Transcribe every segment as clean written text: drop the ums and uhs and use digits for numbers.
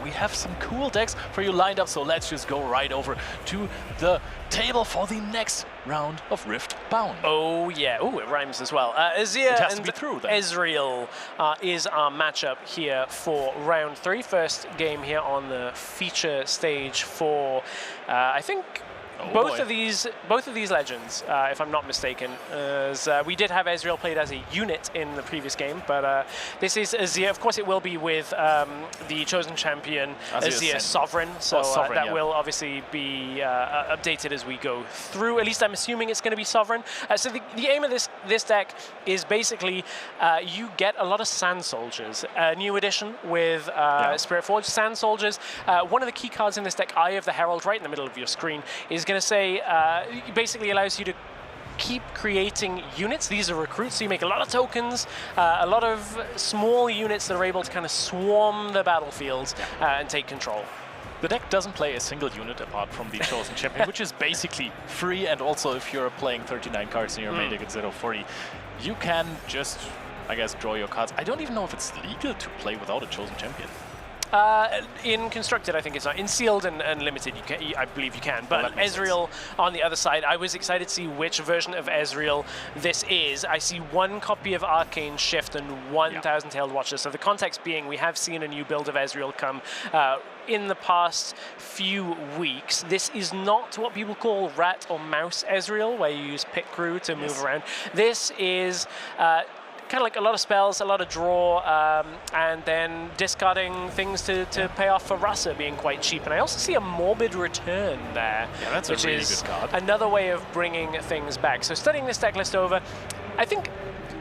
we have some cool decks for you lined up, so let's just go right over to the table for the next round of Riftbound. Oh yeah, oh it rhymes as well. Azir and Ezreal is our matchup here for round 3. First game here on the feature stage for, I think, both of these legends, if I'm not mistaken. As we did have Ezreal played as a unit in the previous game, but this is Azir. Of course, it will be with the chosen champion Azir Sovereign, so that will obviously be updated as we go through. At least I'm assuming it's going to be Sovereign. So the aim of this deck is basically you get a lot of Sand Soldiers, a new edition with Spirit Forge Sand Soldiers. One of the key cards in this deck, Eye of the Herald, right in the middle of your screen, is going to say basically allows you to keep creating units. These are recruits, so you make a lot of tokens, a lot of small units that are able to kind of swarm the battlefields and take control. The deck doesn't play a single unit apart from the chosen champion, which is basically free, and also if you're playing 39 cards in your main deck instead of 40, you can just, I guess, draw your cards. I don't even know if it's legal to play without a chosen champion. In Constructed, I think it's not. In Sealed and Limited, I believe you can. But Ezreal on the other side, I was excited to see which version of Ezreal this is. I see 1 copy of Arcane Shift and 1,000 Tailed Watcher. So the context being, we have seen a new build of Ezreal come in the past few weeks. This is not what people call rat or mouse Ezreal, where you use Pit Crew to move around. This is kind of like a lot of spells, a lot of draw, and then discarding things to pay off for Rasa being quite cheap. And I also see a Morbid Return there, that's which a really is good card. Another way of bringing things back. So studying this deck list over, I think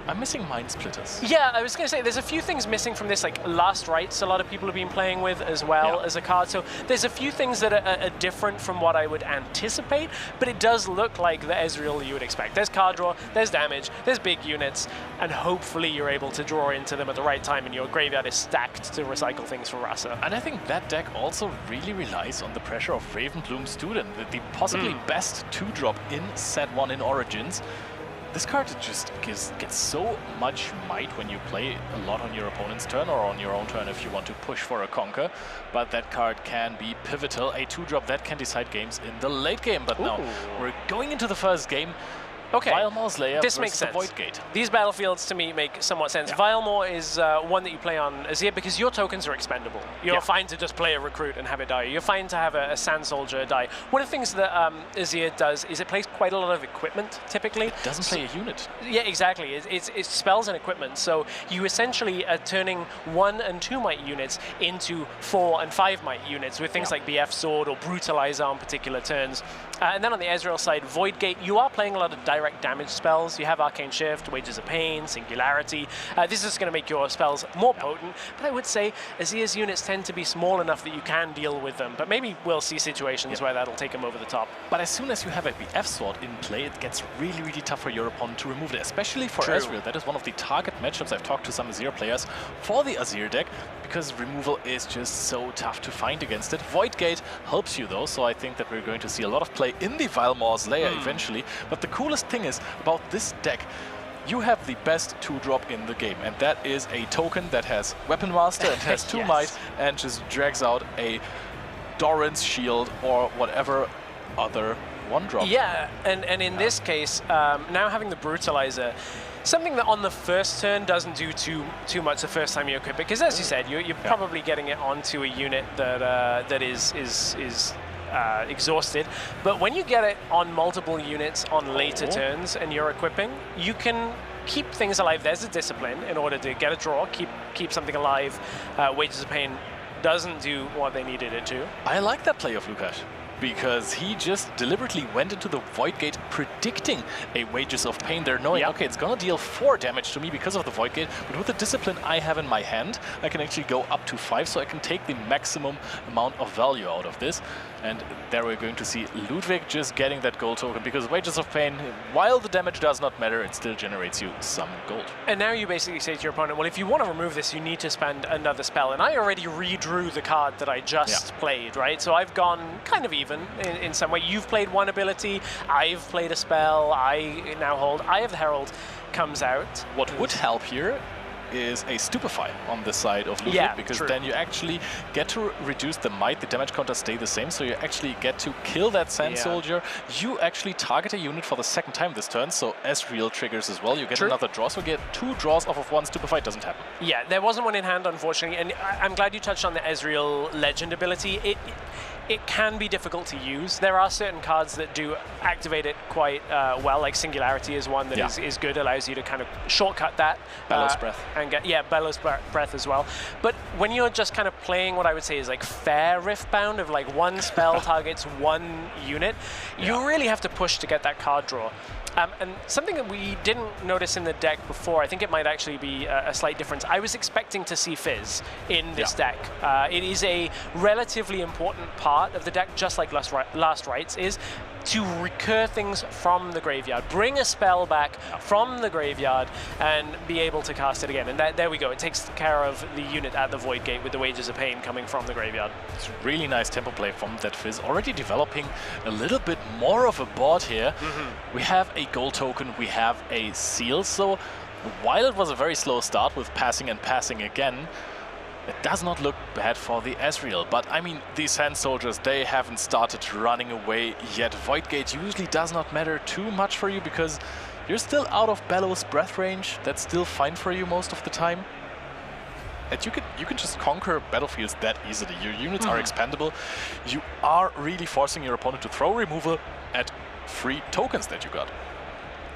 I'm missing Mind Splitters. Yeah, I was going to say, there's a few things missing from this, like Last Rites a lot of people have been playing with as well as a card. So there's a few things that are different from what I would anticipate, but it does look like the Ezreal you would expect. There's card draw, there's damage, there's big units, and hopefully you're able to draw into them at the right time and your graveyard is stacked to recycle things for Rasa. And I think that deck also really relies on the pressure of Ravenbloom Student, the possibly best 2-drop in set 1 in Origins. This card just gets so much might when you play a lot on your opponent's turn or on your own turn if you want to push for a conquer. But that card can be pivotal, a 2-drop that can decide games in the late game. But now we're going into the first game. Okay, Vilemore Slayer this makes sense. Void Gate. These battlefields to me make somewhat sense. Vilemore is one that you play on Azir because your tokens are expendable. You're fine to just play a recruit and have it die. You're fine to have a Sand Soldier die. One of the things that Azir does is it plays quite a lot of equipment, typically. It doesn't play a unit. Yeah, exactly. It's spells and equipment. So you essentially are turning 1 and 2 might units into 4 and 5 might units with things like BF Sword or Brutalizer on particular turns. And then on the Ezreal side, Void Gate, you are playing a lot of direct damage spells. You have Arcane Shift, Wages of Pain, Singularity. This is going to make your spells more potent, but I would say Azir's units tend to be small enough that you can deal with them, but maybe we'll see situations where that'll take them over the top. But as soon as you have a BF Sword in play, it gets really, really tough for your opponent to remove it, especially for Ezreal. That is one of the target matchups. I've talked to some Azir players for the Azir deck, because removal is just so tough to find against it. Void Gate helps you though, so I think that we're going to see a lot of play in the Vilemore Slayer eventually. But the coolest thing is about this deck, you have the best 2-drop in the game, and that is a token that has Weapon Master and has 2 might and just drags out a Doran's Shield or whatever other 1-drop. Yeah, and in this case, now having the Brutalizer, something that on the first turn doesn't do too much the first time you equip it, because as you said, you're probably getting it onto a unit that is exhausted. But when you get it on multiple units on later turns and you're equipping, you can keep things alive. There's a discipline in order to get a draw, keep something alive. Wages of Pain doesn't do what they needed it to. I like that play of Lukasz, because he just deliberately went into the Void Gate predicting a Wages of Pain there, knowing, okay, it's gonna deal 4 damage to me because of the Void Gate, but with the discipline I have in my hand, I can actually go up to 5, so I can take the maximum amount of value out of this. And there we're going to see Ludwik just getting that gold token, because Wages of Pain, while the damage does not matter, it still generates you some gold. And now you basically say to your opponent, well, if you want to remove this, you need to spend another spell. And I already redrew the card that I just played, right? So I've gone kind of even in some way. You've played one ability, I've played a spell, I now hold Eye of the Herald comes out. What would help here is a Stupefy on the side of Ludwik, because then you actually get to reduce the might, the damage counter stay the same, so you actually get to kill that Sand Soldier. You actually target a unit for the second time this turn, so Ezreal triggers as well. You get another draw, so you get 2 draws off of 1 Stupefy. Doesn't happen. Yeah, there wasn't one in hand, unfortunately, and I'm glad you touched on the Ezreal legend ability. It can be difficult to use. There are certain cards that do activate it quite well, like Singularity is one that is good, allows you to kind of shortcut that. Bellows Breath. And get, Bellows Breath as well. But when you're just kind of playing what I would say is like fair Riftbound of like 1 spell targets 1 unit, you really have to push to get that card draw. And something that we didn't notice in the deck before, I think it might actually be a slight difference. I was expecting to see Fizz in this deck. It is a relatively important part of the deck, just like Last Rites is, to recur things from the graveyard. Bring a spell back from the graveyard and be able to cast it again. And there we go. It takes care of the unit at the Void Gate with the Wages of Pain coming from the graveyard. It's really nice tempo play from that Fizz. Already developing a little bit more of a board here. We have a gold token, we have a seal. So while it was a very slow start with passing and passing again, it does not look bad for the Ezreal, but I mean, these Sand Soldiers, they haven't started running away yet. Void Gate usually does not matter too much for you because you're still out of Bellows Breath range. That's still fine for you most of the time. And you can just conquer battlefields that easily. Your units are expendable. You are really forcing your opponent to throw removal at free tokens that you got.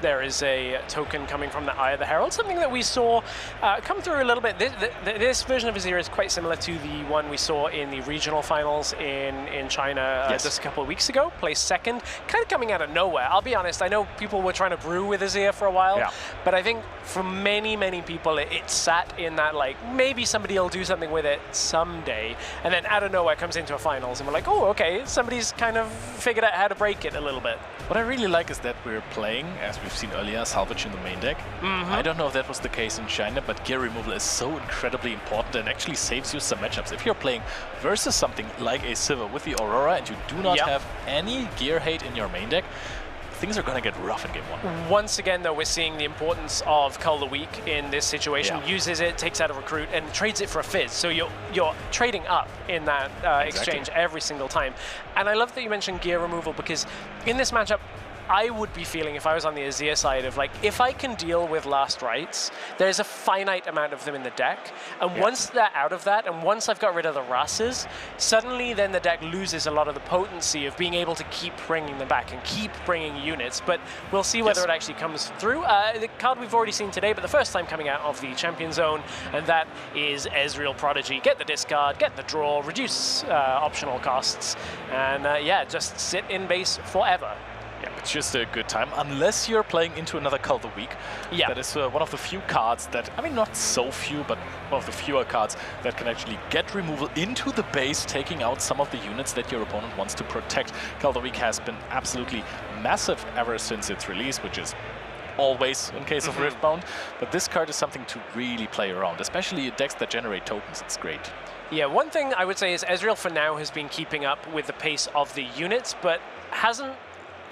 There is a token coming from the Eye of the Herald, something that we saw come through a little bit. This version of Azir is quite similar to the one we saw in the regional finals in China just a couple of weeks ago. Placed second, kind of coming out of nowhere. I'll be honest, I know people were trying to brew with Azir for a while, but I think for many, many people, it sat in that, like, maybe somebody will do something with it someday, and then out of nowhere comes into a finals, and we're like, oh, okay, somebody's kind of figured out how to break it a little bit. What I really like is that we're playing, as we've seen earlier, Salvage in the main deck. I don't know if that was the case in China, but gear removal is so incredibly important and actually saves you some matchups. If you're playing versus something like a Sivir with the Aurora and you do not have any gear hate in your main deck, things are going to get rough in game 1. Once again, though, we're seeing the importance of Cull the Weak in this situation. Uses it, takes out a recruit, and trades it for a Fizz. So you're trading up in that exchange every single time. And I love that you mentioned gear removal, because in this matchup, I would be feeling, if I was on the Azir side, of like, if I can deal with Last Rites, there's a finite amount of them in the deck, and once they're out of that, and once I've got rid of the Rasses, suddenly then the deck loses a lot of the potency of being able to keep bringing them back and keep bringing units, but we'll see whether it actually comes through. The card we've already seen today, but the first time coming out of the Champion Zone, and that is Ezreal Prodigy. Get the discard, get the draw, reduce optional costs, and just sit in base forever. Yeah, it's just a good time, unless you're playing into another Cull the Weak. That is one of the few cards that, I mean, not so few, but one of the fewer cards that can actually get removal into the base, taking out some of the units that your opponent wants to protect. Cull the Weak has been absolutely massive ever since its release, which is always in case of Riftbound, but this card is something to really play around, especially decks that generate tokens. It's great. Yeah, one thing I would say is Ezreal for now has been keeping up with the pace of the units, but hasn't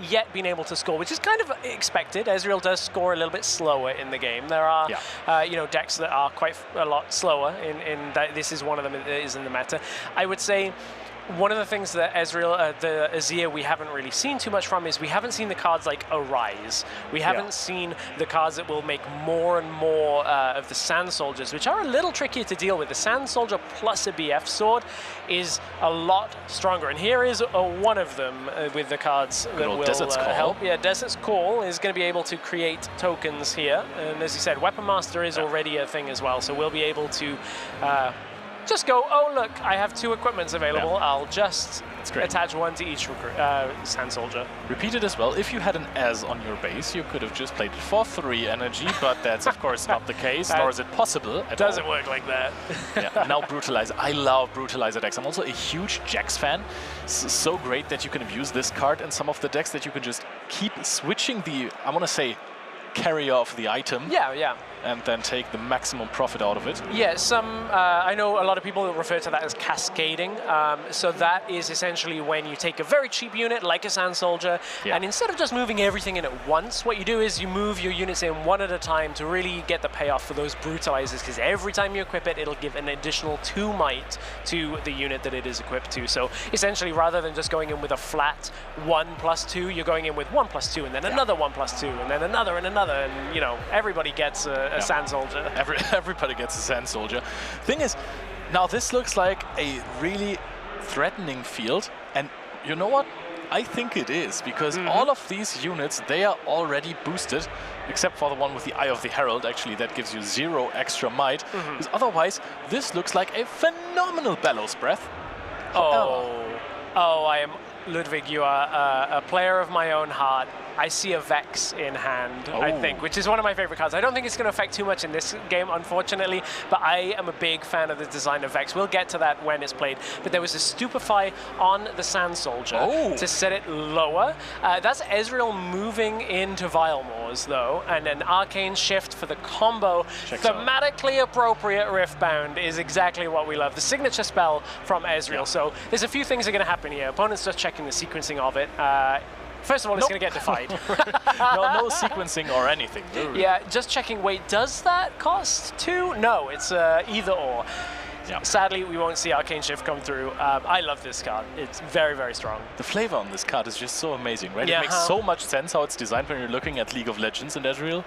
yet been able to score, which is kind of expected. Ezreal does score a little bit slower in the game. There are, decks that are quite a lot slower. In that, this is one of them that is in the meta. I would say one of the things that Ezreal, the Azir, we haven't really seen too much from is we haven't seen the cards like Arise. We haven't seen the cards that will make more and more of the Sand Soldiers, which are a little trickier to deal with. The Sand Soldier plus a BF sword is a lot stronger. And here is one of them with the cards that will help. Yeah, Desert's Call is going to be able to create tokens here. And as you said, Weapon Master is already a thing as well. So we'll be able to just go, oh, look, I have 2 equipments available. I'll just attach one to each Sand Soldier. Repeated as well, if you had an Ez on your base, you could have just played it for 3 energy, but that's, of course, not the case, nor is it possible at all. Doesn't work like that. Now Brutalizer. I love Brutalizer decks. I'm also a huge Jax fan. It's so great that you can abuse this card in some of the decks, that you can just keep switching the, I want to say, carrier of the item. and then take the maximum profit out of it. Yeah, I know a lot of people refer to that as cascading. So that is essentially when you take a very cheap unit like a Sand Soldier, and instead of just moving everything in at once, what you do is you move your units in one at a time to really get the payoff for those brutalizers, because every time you equip it, it'll give an additional 2 might to the unit that it is equipped to. So essentially, rather than just going in with a flat 1+2, you're going in with 1+2, and then another 1+2, and then another, and you know, everybody gets a Sand Soldier. Everybody gets a Sand Soldier. Thing is, now this looks like a really threatening field, and you know what? I think it is, because all of these units, they are already boosted, except for the one with the Eye of the Herald. Actually, that gives you 0 extra might. Because otherwise, this looks like a phenomenal Bellows Breath. I am Ludwig. You are a player of my own heart. I see a Vex in hand, I think, which is one of my favorite cards. I don't think it's going to affect too much in this game, unfortunately, but I am a big fan of the design of Vex. We'll get to that when it's played. But there was a Stupefy on the Sand Soldier to set it lower. That's Ezreal moving into Vilemores, though, and an Arcane Shift for the combo. Thematically appropriate Riftbound is exactly what we love. The signature spell from Ezreal. So there's a few things that are going to happen here. Opponents just checking the sequencing of it. First of all, it's going to get defied. no sequencing or anything. Yeah, just checking. Wait, does that cost 2? No, it's either or. Yeah. Sadly, we won't see Arcane Shift come through. I love this card. It's very, very strong. The flavor on this card is just so amazing, right? It makes so much sense how it's designed when you're looking at League of Legends and Ezreal.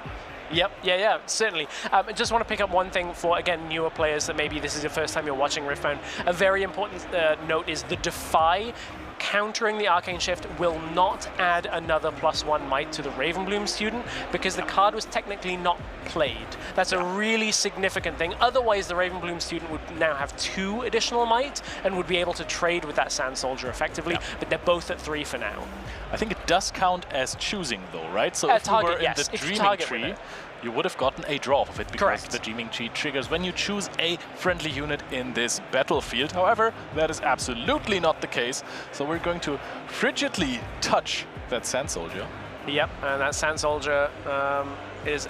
Yep, yeah, certainly. I just want to pick up one thing for, again, newer players that maybe this is the first time you're watching Riftbound. A very important note is the Defy countering the Arcane Shift will not add another +1 might to the Ravenbloom student, because the card was technically not played. That's a really significant thing. Otherwise, the Ravenbloom student would now have 2 additional might and would be able to trade with that Sand Soldier effectively, but they're both at 3 for now. I think it does count as choosing, though, right? So if you were in the Dreaming Tree, you would have gotten a draw of it, because the Dreaming Tree triggers when you choose a friendly unit in this battlefield. However, that is absolutely not the case. So we're going to frigidly touch that Sand Soldier. Yep, and that Sand Soldier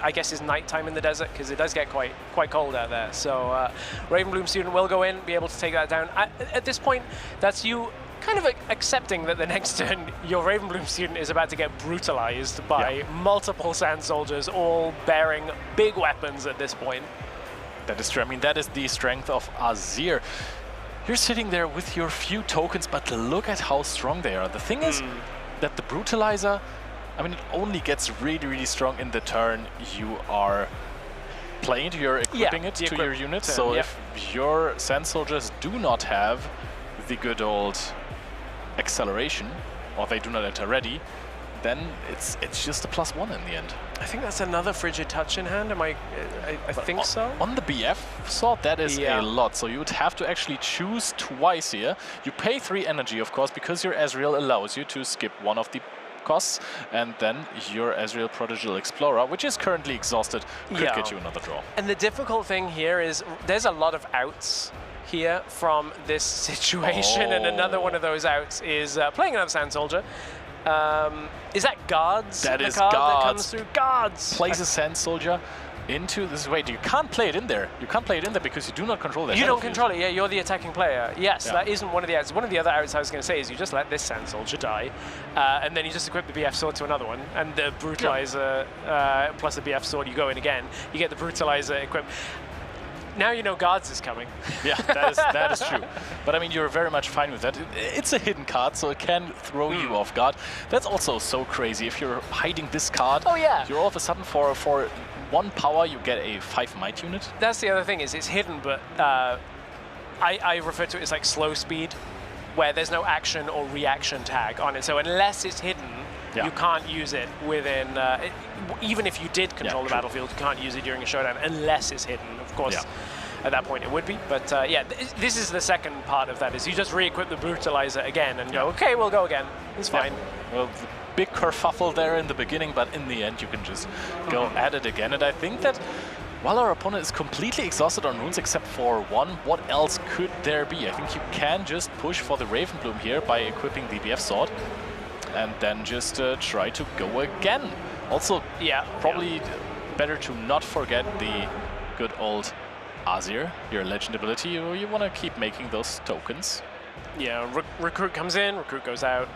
I guess, is nighttime in the desert, because it does get quite cold out there. So Ravenbloom student will go in, be able to take that down. At this point, that's you kind of accepting that the next turn your Ravenbloom student is about to get brutalized by multiple Sand Soldiers, all bearing big weapons at this point. That is true. I mean, that is the strength of Azir. You're sitting there with your few tokens, but look at how strong they are. The thing is that the Brutalizer, I mean, it only gets really, really strong in the turn you are playing, you're equipping it to your units. So if your Sand Soldiers do not have the good old acceleration, or they do not enter ready, then it's just a +1 in the end. I think that's another Frigid Touch in hand. I think so. On the BF sword, that is a lot. So you would have to actually choose twice here. You pay 3 energy, of course, because your Ezreal allows you to skip one of the costs, and then your Ezreal Prodigal Explorer, which is currently exhausted, could get you another draw. And the difficult thing here is there's a lot of outs here from this situation, and another one of those outs is playing another Sand Soldier. Is that Guards? That is Guards. Guards. That comes through. Guards! Plays a Sand Soldier into this. Wait, you can't play it in there. You can't play it in there because you do not control that. You don't control it, you're the attacking player. Yes, that isn't one of the outs. One of the other outs I was going to say is you just let this Sand Soldier die, and then you just equip the BF sword to another one, and the Brutalizer plus the BF sword, you go in again. You get the Brutalizer equipped. Now you know Guards is coming. Yeah, that is true. But I mean, you're very much fine with that. It's a hidden card, so it can throw you off guard. That's also so crazy. If you're hiding this card, you're all of a sudden for 1 power, you get a 5 might unit. That's the other thing, is it's hidden, but I refer to it as like slow speed, where there's no action or reaction tag on it. So unless it's hidden, you can't use it within, even if you did control the battlefield, you can't use it during a showdown unless it's hidden. Of course, at that point it would be. But this is the second part of that, is you just re-equip the Brutalizer again and go, okay, we'll go again. It's fine. Well, the big kerfuffle there in the beginning, but in the end you can just go at it again. And I think that while our opponent is completely exhausted on runes except for 1, what else could there be? I think you can just push for the Ravenbloom here by equipping the BF sword, and then just try to go again. Also, probably better to not forget the good old Azir, your legend ability. You want to keep making those tokens. Yeah, recruit comes in, recruit goes out.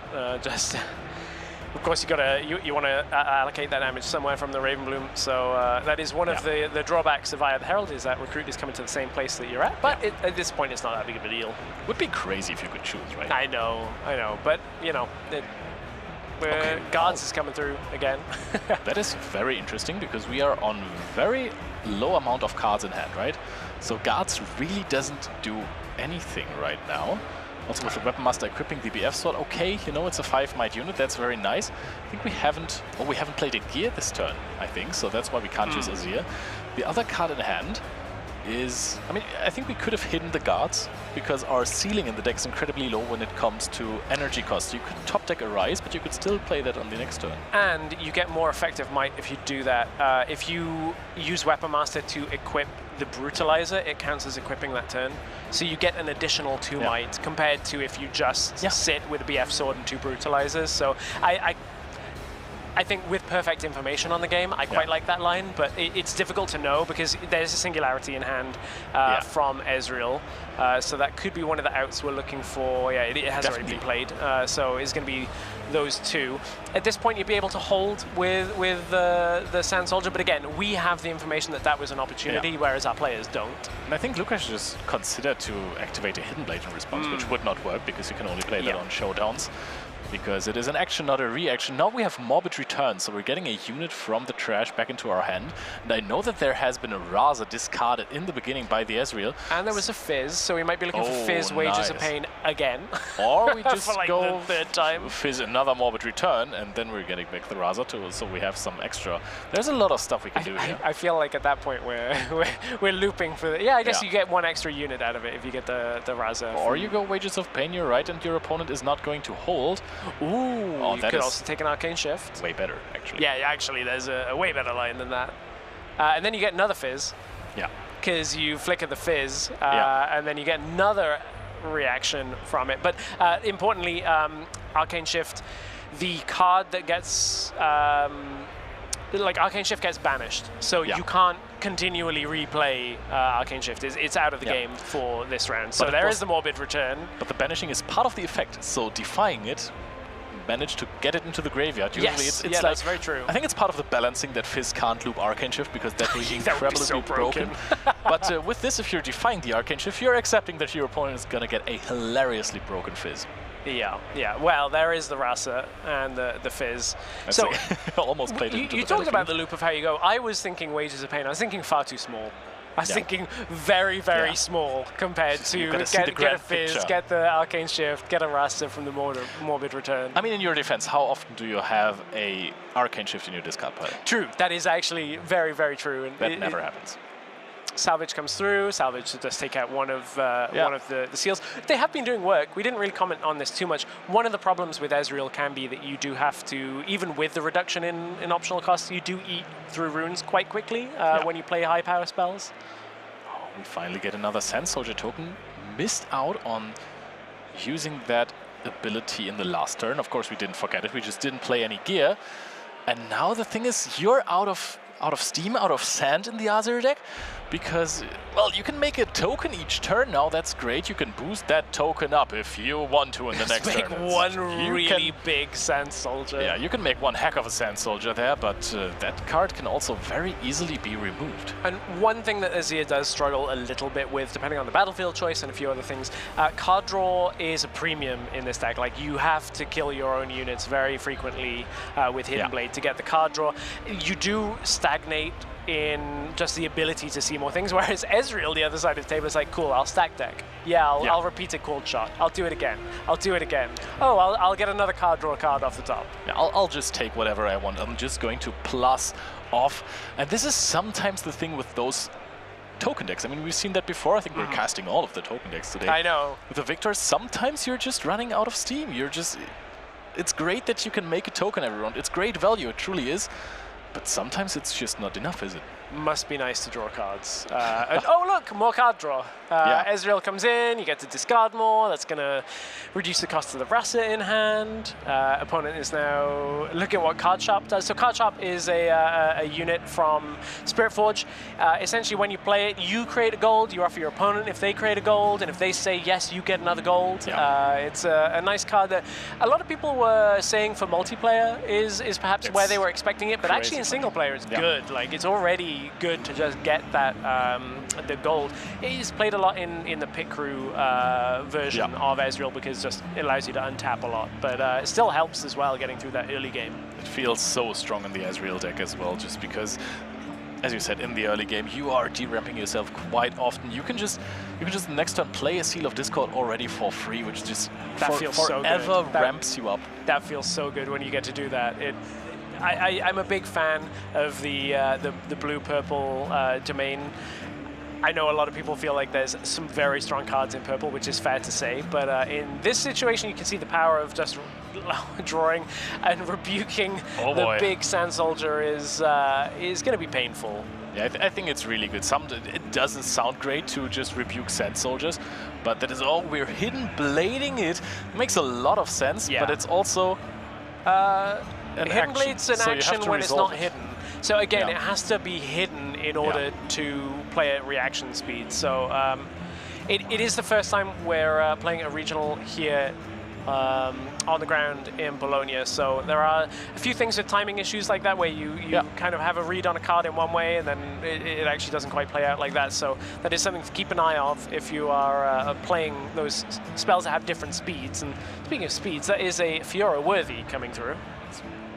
Of course, you want to allocate that damage somewhere from the Ravenbloom. So that is one of the drawbacks of Eye of the Herald, is that recruit is coming to the same place that you're at. But at this point, it's not that big of a deal. Would be crazy if you could choose, right? I know. But you know, Guards is coming through again. That is very interesting because we are on very low amount of cards in hand, right? So Guards really doesn't do anything right now. Also with the Weapon Master equipping the BF sword, okay, you know, it's a 5-might unit, that's very nice. I think we haven't played a gear this turn, I think, so that's why we can't choose Azir. The other card in hand is, I mean, I think we could have hidden the Guards because our ceiling in the deck is incredibly low when it comes to energy cost. You could top deck a Rise, but you could still play that on the next turn. And you get more effective might if you do that. If you use Weapon Master to equip the Brutalizer, it counts as equipping that turn. So you get an additional 2 might compared to if you just sit with a BF sword and 2 Brutalizers. So I think with perfect information on the game, I quite like that line, but it's difficult to know because there's a singularity in hand from Ezreal. So that could be one of the outs we're looking for. Yeah, it has already been played. So it's going to be those 2. At this point, you'd be able to hold with the Sand Soldier, but again, we have the information that was an opportunity, whereas our players don't. And I think Lukasz just considered to activate a Hidden Blade in response, which would not work because you can only play that on showdowns. Because it is an action, not a reaction. Now we have Morbid Return, so we're getting a unit from the trash back into our hand. And I know that there has been a Raza discarded in the beginning by the Ezreal. And there was a Fizz, so we might be looking for Fizz, Wages of Pain again. Or we just for like go the 3rd time. Fizz another Morbid Return, and then we're getting back the Raza too, so we have some extra. There's a lot of stuff we can do here. I feel like at that point we're looping for the... Yeah, I guess you get 1 extra unit out of it if you get the Raza. Or you go Wages of Pain, you're right, and your opponent is not going to hold. Ooh, you could also take an Arcane Shift. Way better, actually. Yeah, actually, there's a way better line than that. And then you get another Fizz. Yeah. Because you flicker the Fizz, and then you get another reaction from it. But importantly, Arcane Shift, the card that gets... like, Arcane Shift gets banished. So you can't continually replay Arcane Shift. It's out of the game for this round. So there is the Morbid Return. But the banishing is part of the effect, so defying it, manage to get it into the graveyard. Usually it's like, that's very true. I think it's part of the balancing that Fizz can't loop Arcane Shift because that would be incredibly so broken. But with this, if you're defying the Arcane Shift, you're accepting that your opponent is going to get a hilariously broken Fizz. Yeah. Well, there is the Rasa and the Fizz. So almost played it into you talked about the loop of how you go. I was thinking Wages of Pain. I was thinking far too small. I was thinking very, very small compared to get a Fizz, get the Arcane Shift, get a Rasa from the Morbid Return. I mean, in your defense, how often do you have a Arcane Shift in your discard pile? True. That is actually very, very true. And that never happens. Salvage comes through. Salvage does take out one of the seals. They have been doing work. We didn't really comment on this too much. One of the problems with Ezreal can be that you do have to, even with the reduction in optional costs, you do eat through runes quite quickly when you play high power spells. Oh, we finally get another Sand Soldier token. Missed out on using that ability in the last turn. Of course, we didn't forget it. We just didn't play any gear. And now the thing is, you're out of steam, out of sand in the Azir deck, because, well, you can make a token each turn now. That's great. You can boost that token up if you want to in the next turn. Make one really big Sand Soldier. Yeah, you can make one heck of a Sand Soldier there, but that card can also very easily be removed. And one thing that Azir does struggle a little bit with, depending on the battlefield choice and a few other things, card draw is a premium in this deck. Like, you have to kill your own units very frequently with Hidden Blade to get the card draw. You do stagnate in just the ability to see more things, whereas Ezreal, the other side of the table, is like, cool, I'll stack deck. I'll repeat a cold shot. I'll do it again. I'll do it again. Oh, I'll get another card draw card off the top. Yeah, I'll just take whatever I want. I'm just going to plus off. And this is sometimes the thing with those token decks. I mean, we've seen that before. I think we're casting all of the token decks today. I know. With the Victors, sometimes you're just running out of steam. It's great that you can make a token every round. It's great value, it truly is. But sometimes it's just not enough, is it? Must be nice to draw cards. And, oh, look, more card draw. Ezreal comes in, you get to discard more. That's going to reduce the cost of the Rasa in hand. Opponent is now looking at what Card Sharp does. So Card Sharp is a unit from Spirit Forge. Essentially, when you play it, you create a gold, you offer your opponent if they create a gold, and if they say yes, you get another gold. It's a nice card that a lot of people were saying for multiplayer is perhaps where they were expecting it, but actually in single player it's good. Like, it's already good to just get that the gold. He's played a lot in the pit crew version of Ezreal because just it allows you to untap a lot, but it still helps as well getting through that early game. It feels so strong in the Ezreal deck as well, just because, as you said, in the early game you are de-ramping yourself quite often. You can just next turn play a Seal of Discord already for free, which just forever ramps you up. That feels so good when you get to do that. I'm a big fan of the blue-purple domain. I know a lot of people feel like there's some very strong cards in purple, which is fair to say, but in this situation you can see the power of just drawing and rebuking the big Sand Soldier is going to be painful. Yeah, I think it's really good. It doesn't sound great to just rebuke Sand Soldiers, but that is all. We're hidden blading it. Makes a lot of sense, but it's also Hidden Blade's an action when it's not hidden. So again, it has to be hidden in order to play at reaction speed. So it is the first time we're playing a regional here on the ground in Bologna. So there are a few things with timing issues like that, where you kind of have a read on a card in one way and then it actually doesn't quite play out like that. So that is something to keep an eye of if you are playing those spells that have different speeds. And speaking of speeds, that is a Fiora worthy coming through.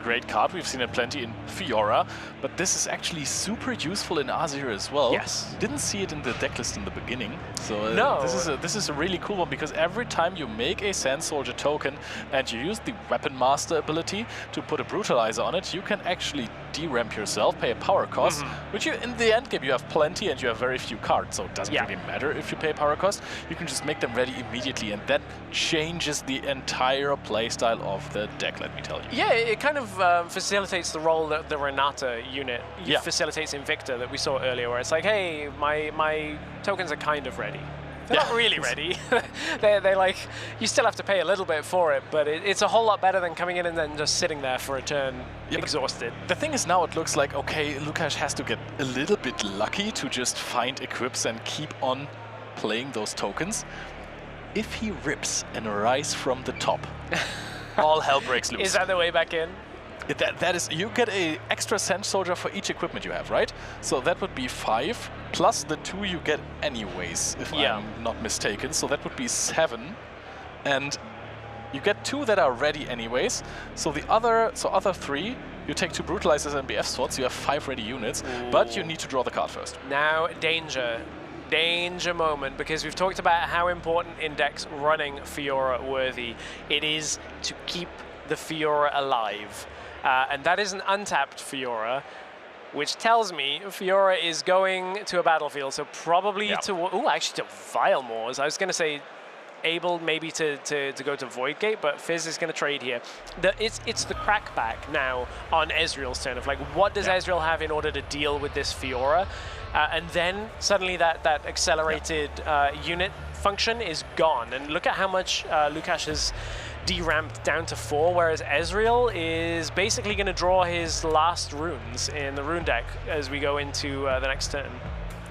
Great card. We've seen it plenty in Fiora, but this is actually super useful in Azir as well. Yes. Didn't see it in the decklist in the beginning, so no. This is a really cool one, because every time you make a Sand Soldier token and you use the Weapon Master ability to put a Brutalizer on it, you can actually de-ramp yourself, pay a power cost, which you, in the end game you have plenty and you have very few cards, so it doesn't really matter if you pay power cost. You can just make them ready immediately, and that changes the entire playstyle of the deck, let me tell you. Yeah, it kind of facilitates the role that the Renata unit facilitates in Victor that we saw earlier, where it's like, hey, my tokens are kind of ready. They're not really ready. They're like, you still have to pay a little bit for it, but it's a whole lot better than coming in and then just sitting there for a turn exhausted. The thing is, now it looks like, okay, Lukasz has to get a little bit lucky to just find equips and keep on playing those tokens. If he rips and rise from the top, all hell breaks loose. Is that the way back in? That is, you get an extra Sand Soldier for each equipment you have, right? So that would be 5, plus the 2 you get anyways, if I'm not mistaken. So that would be 7. And you get 2 that are ready anyways. So the other 3, you take 2 Brutalizers and BF swords, you have 5 ready units, but you need to draw the card first. Now, danger moment, because we've talked about how important in decks running Fiora worthy it is to keep the Fiora alive. And that is an untapped Fiora, which tells me Fiora is going to a battlefield, so probably actually to Vilemores. I was going to say able maybe to go to Voidgate, but Fizz is going to trade here. It's the crackback now on Ezreal's turn of like, what does Ezreal have in order to deal with this Fiora? And then suddenly that accelerated unit function is gone. And look at how much Lukasz has de-ramped down to 4, whereas Ezreal is basically going to draw his last runes in the rune deck as we go into the next turn.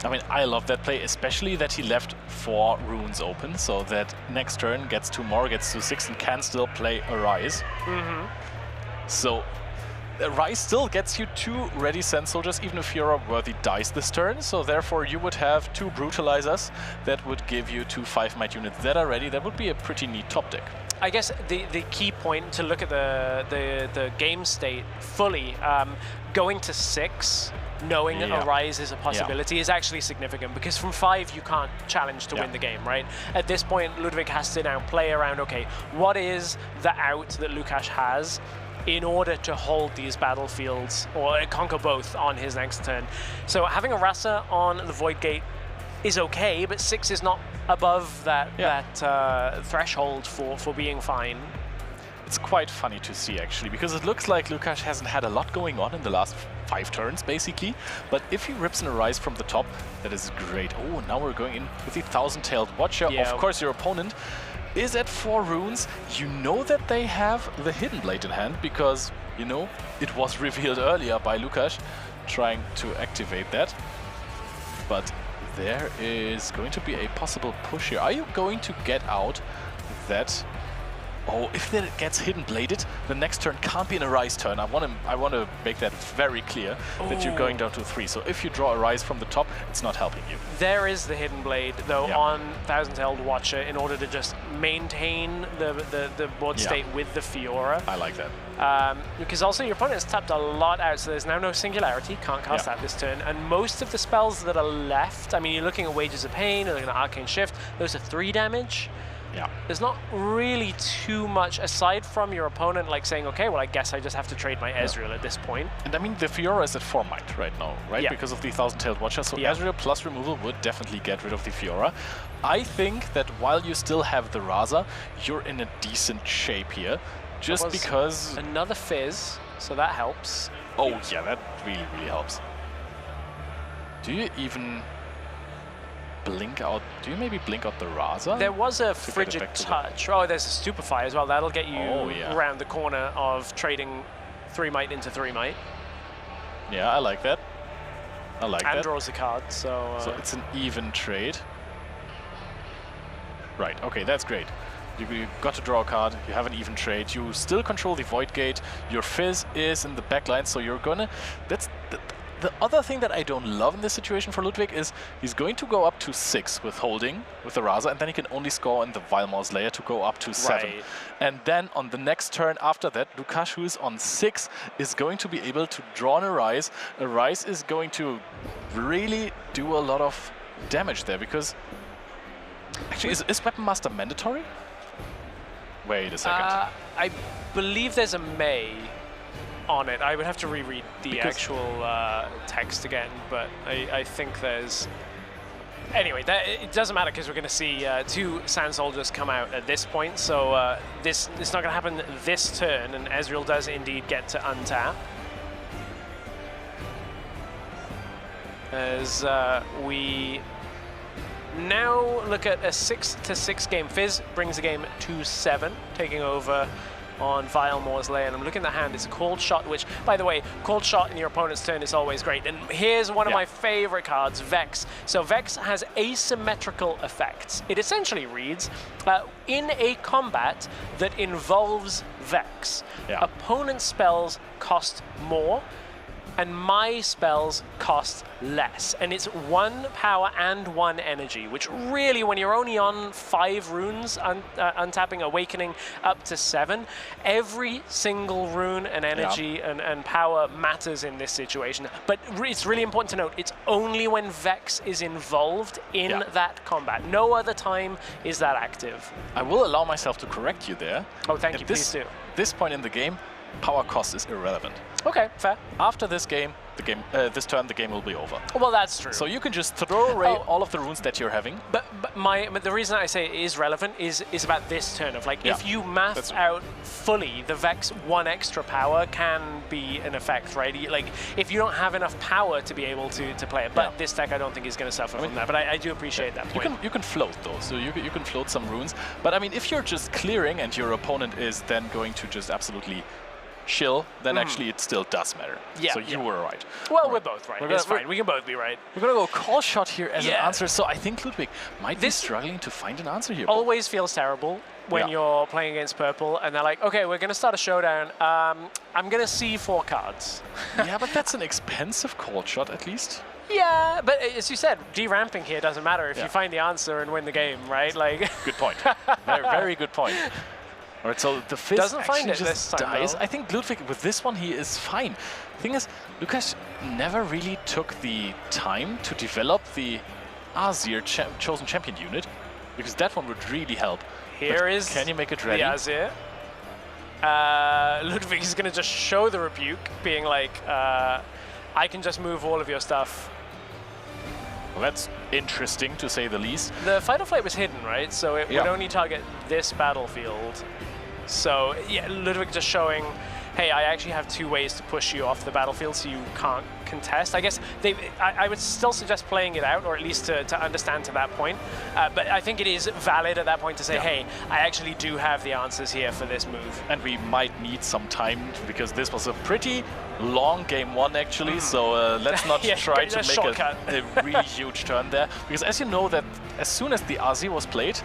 I mean, I love that play, especially that he left 4 runes open, so that next turn gets 2 more, gets to 6, and can still play a Rise. So Rise still gets you 2 ready Sand Soldiers, even if Fiora worthy dies this turn, so therefore you would have 2 Brutalizers that would give you 2 5-might units that are ready. That would be a pretty neat top deck. I guess the key point to look at the game state fully, going to 6, knowing a Rise is a possibility is actually significant, because from 5 you can't challenge to win the game, right? At this point, Ludwik has to now play around, okay, what is the out that Lukasz has in order to hold these battlefields, or conquer both on his next turn. So having a Rasa on the Void Gate is okay, but 6 is not above that threshold for being fine. it's quite funny to see, actually, because it looks like Lukasz hasn't had a lot going on in the last 5 turns, basically. But if he rips an Arise from the top, that is great. Oh, now we're going in with the Thousand-Tailed Watcher. Yeah. Of course, your opponent is at 4 runes. You know that they have the Hidden Blade in hand because, you know, it was revealed earlier by Lukasz trying to activate that. But there is going to be a possible push here. Are you going to get out that... Oh, if that gets Hidden Bladed, the next turn can't be an Arise turn. I want to make that very clear that you're going down to 3. So if you draw Arise from the top, it's not helping you. There is the Hidden Blade, though, on Thousand-Tailed Watcher in order to just maintain the board state with the Fiora. I like that. Because also your opponent's tapped a lot out, so there's now no Singularity, can't cast that this turn. And most of the spells that are left, I mean, you're looking at Wages of Pain, you're looking at Arcane Shift, those are 3 damage. Yeah. There's not really too much aside from your opponent like saying, okay, well, I guess I just have to trade my Ezreal at this point. And I mean, the Fiora is at 4 might right now, right? Because of the Thousand-Tailed Watcher. So Ezreal plus removal would definitely get rid of the Fiora. I think that while you still have the Raza, you're in a decent shape here. Just because... Another Fizz, so that helps. Oh, yeah, that really, really helps. Do you even... blink out? Do you maybe blink out the Raza? There was a Frigid Touch. Oh, there's a Stupefy as well. That'll get you around the corner of trading 3 might into 3 might. Yeah, I like that. I like that. And draws a card, so... So it's an even trade. Right, okay, that's great. You got to draw a card, you have an even trade, you still control the Void Gate, your Fizz is in the backline, so you're gonna... That's... The other thing that I don't love in this situation for Ludwik is he's going to go up to 6 with holding with the Raza, and then he can only score in the Vilema's Lair to go up to 7. Right. And then on the next turn after that, Lukasz, who is on 6, is going to be able to draw an Arise. Arise is going to really do a lot of damage there, because... Actually, is Weapon Master mandatory? Wait a second. I believe there's a May on it. I would have to reread the actual text again, but I think there's... Anyway, it doesn't matter because we're going to see 2 Sand Soldiers come out at this point, so it's not going to happen this turn, and Ezreal does indeed get to untap. As we now look at a 6-6 game. Fizz brings the game to 7, taking over on Vilemore's Lair, and I'm looking at the hand. It's a Cold Shot, which, by the way, Cold Shot in your opponent's turn is always great. And here's one of my favorite cards, Vex. So Vex has asymmetrical effects. It essentially reads, in a combat that involves Vex, opponent spells cost more, and my spells cost less. And it's 1 power and 1 energy, which really, when you're only on 5 runes, untapping Awakening up to 7, every single rune and energy and power matters in this situation. But it's really important to note, it's only when Vex is involved in that combat. No other time is that active. I will allow myself to correct you there. Oh, thank you, please do. This point in the game, power cost is irrelevant. Okay, fair. After this game, this turn, the game will be over. Well, that's true. So you can just throw away all of the runes that you're having. But the reason I say it is relevant is about this turn of like, if you math out fully, the Vex 1 extra power can be an effect, right? Like, if you don't have enough power to be able to play it. But this deck I don't think is going to suffer from that. But I do appreciate that point. You can float though, so you can float some runes. But I mean, if you're just clearing and your opponent is then going to just absolutely chill, then actually it still does matter. So you were right. Well, we're both right. It's fine. We can both be right. We're going to go Call Shot here as an answer. So I think Ludwik might be struggling to find an answer here. Always feels terrible when you're playing against purple and they're like, okay, we're going to start a showdown. I'm going to see 4 cards. Yeah, but that's an expensive Call Shot at least. Yeah, but as you said, de-ramping here doesn't matter if you find the answer and win the game, right? Like. Good point. Very good point. All right, so the Fizz doesn't find it this time, dies. I think Ludwik, with this one, he is fine. The thing is, Lukasz never really took the time to develop the Azir chosen champion unit, because that one would really help. Can you make it ready? The Azir. Ludwik is going to just show the Rebuke, being like, I can just move all of your stuff. Well, that's interesting, to say the least. The Fight or Flight was hidden, right? So it would only target this battlefield. So yeah, Ludwik just showing, hey, I actually have 2 ways to push you off the battlefield so you can't contest. I guess I would still suggest playing it out, or at least to understand to that point. But I think it is valid at that point to say, hey, I actually do have the answers here for this move. And we might need some time, because this was a pretty long game 1 actually, so let's not try to make a really huge turn there. Because as you know, that as soon as the Azir was played,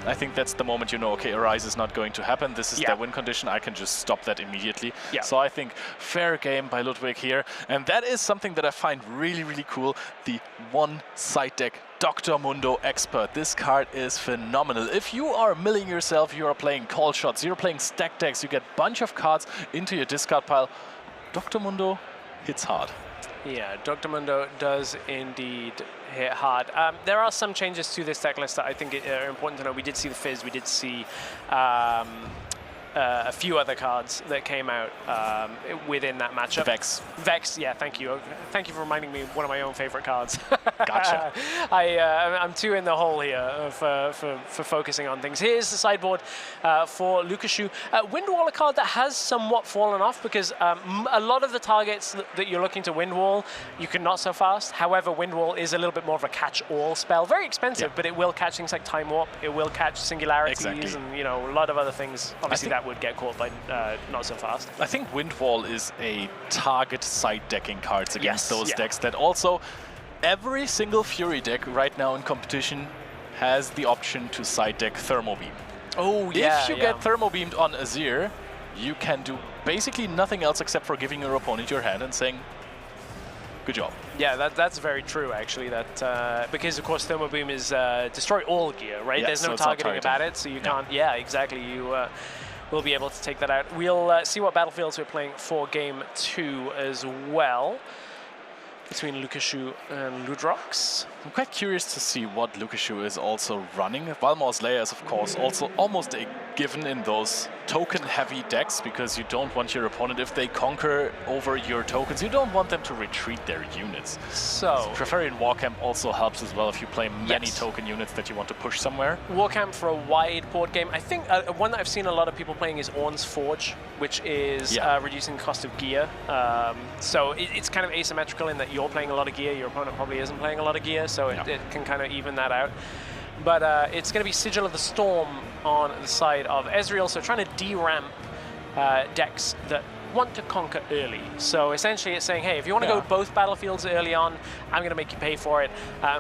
I think that's the moment you know, okay, Arise is not going to happen. This is their win condition. I can just stop that immediately. So I think fair game by Ludwik here. And that is something that I find really, really cool. The 1 side deck Dr. Mundo Expert. This card is phenomenal. If you are milling yourself, you are playing call shots, you're playing stack decks, you get a bunch of cards into your discard pile, Dr. Mundo hits hard. Yeah, Dr. Mundo does indeed hit hard. There are some changes to this deck list that I think are important to know. We did see the Fizz, we did see a few other cards that came out within that matchup. Vex. Vex, yeah, thank you. Thank you for reminding me of one of my own favorite cards. Gotcha. I'm too in the hole here for focusing on things. Here's the sideboard for Lukasz. Windwall, a card that has somewhat fallen off, because a lot of the targets that you're looking to Windwall, you can not so fast. However, Windwall is a little bit more of a catch-all spell. Very expensive, but it will catch things like Time Warp, it will catch Singularities, and you know, a lot of other things. Obviously, that would get caught by not so fast. I think Windwall is a target side decking cards against those decks that also every single Fury deck right now in competition has the option to side deck Thermo Beam. Oh yeah. If you get Thermo Beamed on Azir, you can do basically nothing else except for giving your opponent your hand and saying, good job. Yeah, that's very true, actually. That because of course Thermo Beam is destroy all gear, right? There's no targeting about it, so you can't. Yeah, exactly. You will be able to take that out. We'll see what battlefields we're playing for game 2 as well, between Lukasz and Ludwik. I'm quite curious to see what Lukasz is also running. Valmor's Lair is, of course, also almost a given in those token-heavy decks, because you don't want your opponent, if they conquer over your tokens, you don't want them to retreat their units. So Preferian Warcamp also helps as well if you play many token units that you want to push somewhere. Warcamp for a wide board game. I think one that I've seen a lot of people playing is Ornn's Forge, which is reducing the cost of gear. So it's kind of asymmetrical in that you're playing a lot of gear, your opponent probably isn't playing a lot of gear, so it can kind of even that out. But it's going to be Sigil of the Storm on the side of Ezreal, so trying to de-ramp decks that want to conquer early. So essentially it's saying, hey, if you want to go both battlefields early on, I'm going to make you pay for it.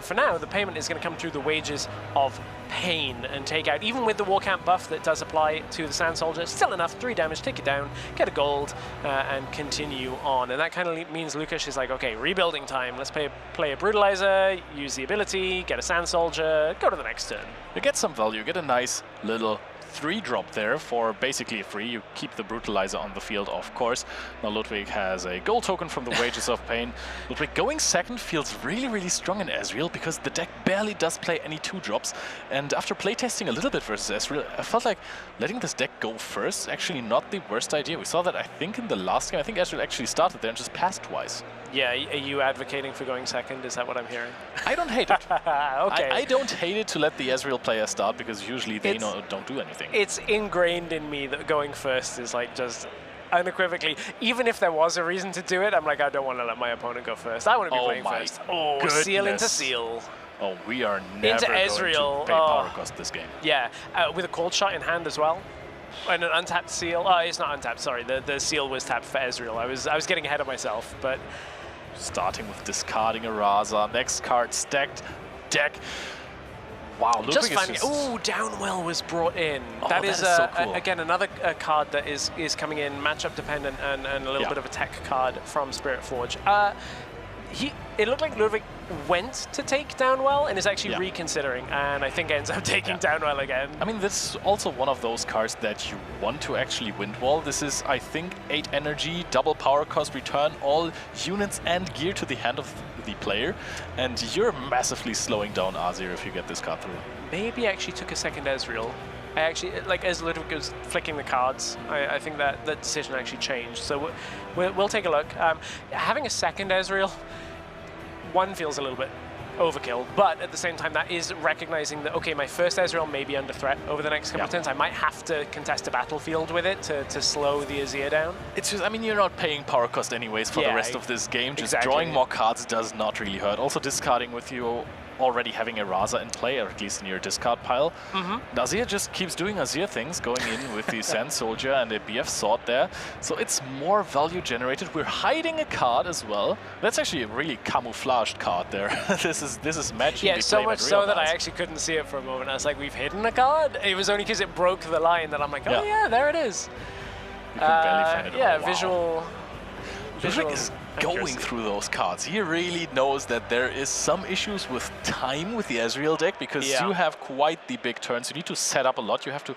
For now, the payment is going to come through the wages of pain and take out, even with the Warcamp buff that does apply to the Sand Soldier, still enough, 3 damage, take it down, get a gold, and continue on. And that kind of means Lukasz is like, okay, rebuilding time, let's play a Brutalizer, use the ability, get a Sand Soldier, go to the next turn. You get some value, you get a nice little 3-drop there for basically free. You keep the Brutalizer on the field, of course. Now Ludwik has a gold token from the Wages of Pain. Ludwik going second feels really, really strong in Ezreal, because the deck barely does play any 2-drops. And after playtesting a little bit versus Ezreal, I felt like letting this deck go first is actually not the worst idea. We saw that, I think, in the last game. I think Ezreal actually started there and just passed twice. Yeah, are you advocating for going second? Is that what I'm hearing? I don't hate it. Okay. I don't hate it to let the Ezreal player start, because usually they don't do anything. It's ingrained in me that going first is like just unequivocally, even if there was a reason to do it, I'm like, I don't want to let my opponent go first. I want to be playing first. Oh, goodness. Seal into Seal. Oh, we are never going to pay power cost this game. Yeah, with a cold shot in hand as well. And an untapped Seal. Oh, it's not untapped, sorry. The Seal was tapped for Ezreal. I was getting ahead of myself, but... Starting with discarding a Raza, next card stacked deck. Wow, just finding. Oh, Downwell was brought in. Oh, that is so cool. Again, another card that is coming in matchup dependent, and a little bit of a tech card from Spirit Forge. It looked like Ludwik went to take Downwell and is actually reconsidering, and I think ends up taking Downwell again. I mean, this is also one of those cards that you want to actually Windwall. This is, I think, 8 energy, double power cost, return all units and gear to the hand of the player, and you're massively slowing down Azir if you get this card through. Maybe I actually took a second Ezreal. I actually, like, as Ludwik was flicking the cards, I think that decision actually changed. So we'll take a look. Having a second Ezreal, one feels a little bit overkill, but at the same time, that is recognizing that, okay, my first Ezreal may be under threat over the next couple of turns. I might have to contest a battlefield with it to slow the Azir down. It's just, I mean, you're not paying power cost anyways for the rest of this game. Just drawing more cards does not really hurt. Also, discarding with you already having a Raza in play, or at least in your discard pile. Azir just keeps doing Azir things, going in with the Sand Soldier and a BF Sword there. So it's more value generated. We're hiding a card as well. That's actually a really camouflaged card there. this is matching. Yeah, so much so that I actually couldn't see it for a moment. I was like, we've hidden a card? It was only because it broke the line that I'm like, oh yeah, there it is. You can barely find it. Yeah, wow. Ludwik is going through those cards. He really knows that there is some issues with time with the Ezreal deck, because you have quite the big turns. You need to set up a lot. You have to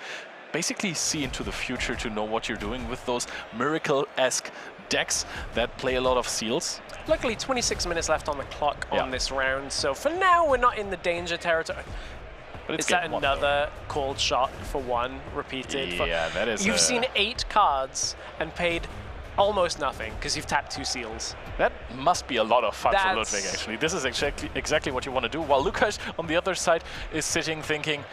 basically see into the future to know what you're doing with those miracle-esque decks that play a lot of seals. Luckily, 26 minutes left on the clock on this round, so for now we're not in the danger territory. But is that another called shot for one repeated? Yeah, that is. You've seen 8 cards and paid almost nothing because you've tapped 2 seals. That must be a lot of fun for Ludwik, actually. This is exactly what you want to do. While Lukasz, on the other side, is sitting thinking,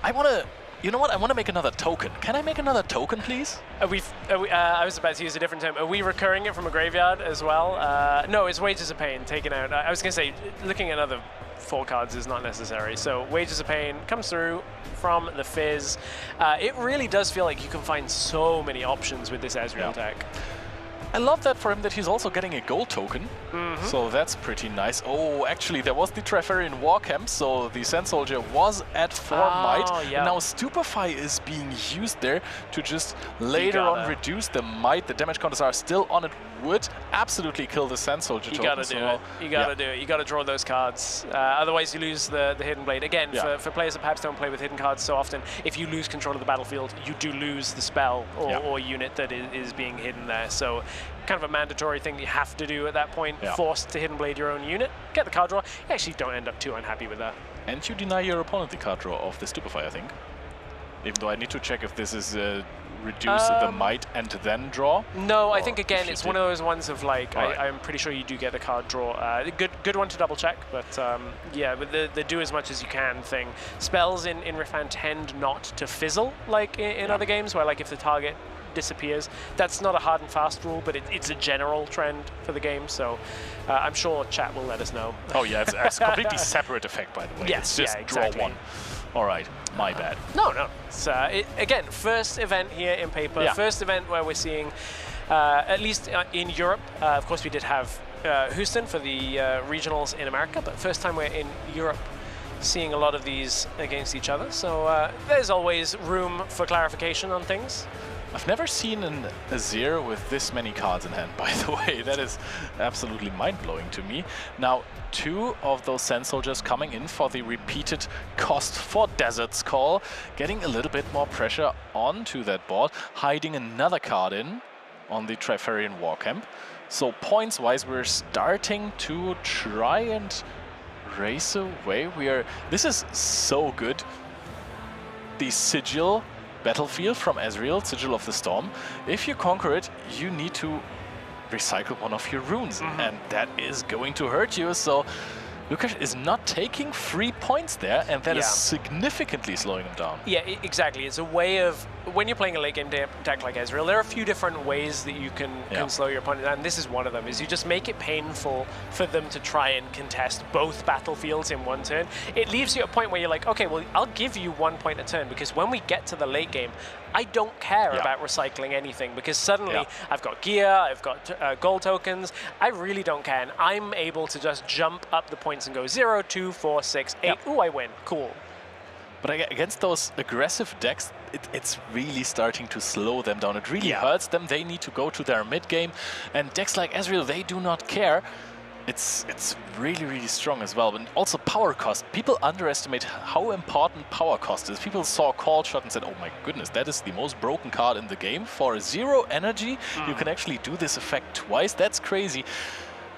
I want to, you know what, I want to make another token. Can I make another token, please? I was about to use a different term. Are we recurring it from a graveyard as well? No, it's Wages of Pain taken out. I was going to say, looking at other 4 cards is not necessary. So Wages of Pain comes through from the Fizz. It really does feel like you can find so many options with this Ezreal deck. I love that for him that he's also getting a gold token, so that's pretty nice. Oh, actually, there was the Treferian War Camp, so the Sand Soldier was at 4 might, and now Stupefy is being used there to just later on reduce the might. The damage counters are still on it. Would absolutely kill the Sand Soldier token. You gotta do it. You gotta do it. You gotta draw those cards. Otherwise, you lose the Hidden Blade. Again, for players that perhaps don't play with hidden cards so often, if you lose control of the battlefield, you do lose the spell or unit that is being hidden there. So kind of a mandatory thing you have to do at that point, forced to Hidden Blade your own unit, get the card draw. You actually don't end up too unhappy with that. And you deny your opponent the card draw of the Stupefy, I think. Even though I need to check if this is reduce the might and then draw. No, I think again it's one of those ones of like, I'm pretty sure you do get the card draw. Good one to double check, but yeah, but the do as much as you can thing. Spells in Riftbound tend not to fizzle like in other games, where like if the target disappears. That's not a hard and fast rule, but it's a general trend for the game, so I'm sure chat will let us know. Oh yeah, it's a completely separate effect, by the way. Yes, it's just draw one. All right, my bad. No. It's, again, first event here in paper, first event where we're seeing, at least in Europe, of course we did have Houston for the regionals in America, but first time we're in Europe seeing a lot of these against each other, so there's always room for clarification on things. I've never seen an Azir with this many cards in hand, by the way. That is absolutely mind-blowing to me. Now, 2 of those Sand Soldiers coming in for the repeated cost for Desert's Call, getting a little bit more pressure onto that board, hiding another card in on the Treferian War Camp. So points-wise, we're starting to try and race away. This is so good. The Sigil battlefield from Ezreal, Sigil of the Storm. If you conquer it, you need to recycle one of your runes, and that is going to hurt you. So Lukasz is not taking 3 points there, and that is significantly slowing him down. Yeah, exactly. It's a way of, when you're playing a late game deck like Ezreal, there are a few different ways that you can slow your opponent down, and this is one of them, is you just make it painful for them to try and contest both battlefields in one turn. It leaves you at a point where you're like, okay, well, I'll give you 1 point a turn, because when we get to the late game, I don't care about recycling anything, because suddenly I've got gear, I've got gold tokens, I really don't care, and I'm able to just jump up the points and go 0, 2, 4, 6, 8, ooh, I win, cool. But against those aggressive decks, it's really starting to slow them down. It really hurts them. They need to go to their mid game, and decks like Ezreal, they do not care. It's really, really strong as well. But also power cost. People underestimate how important power cost is. People saw Call Shot and said, oh my goodness, that is the most broken card in the game. For 0 energy, you can actually do this effect twice. That's crazy.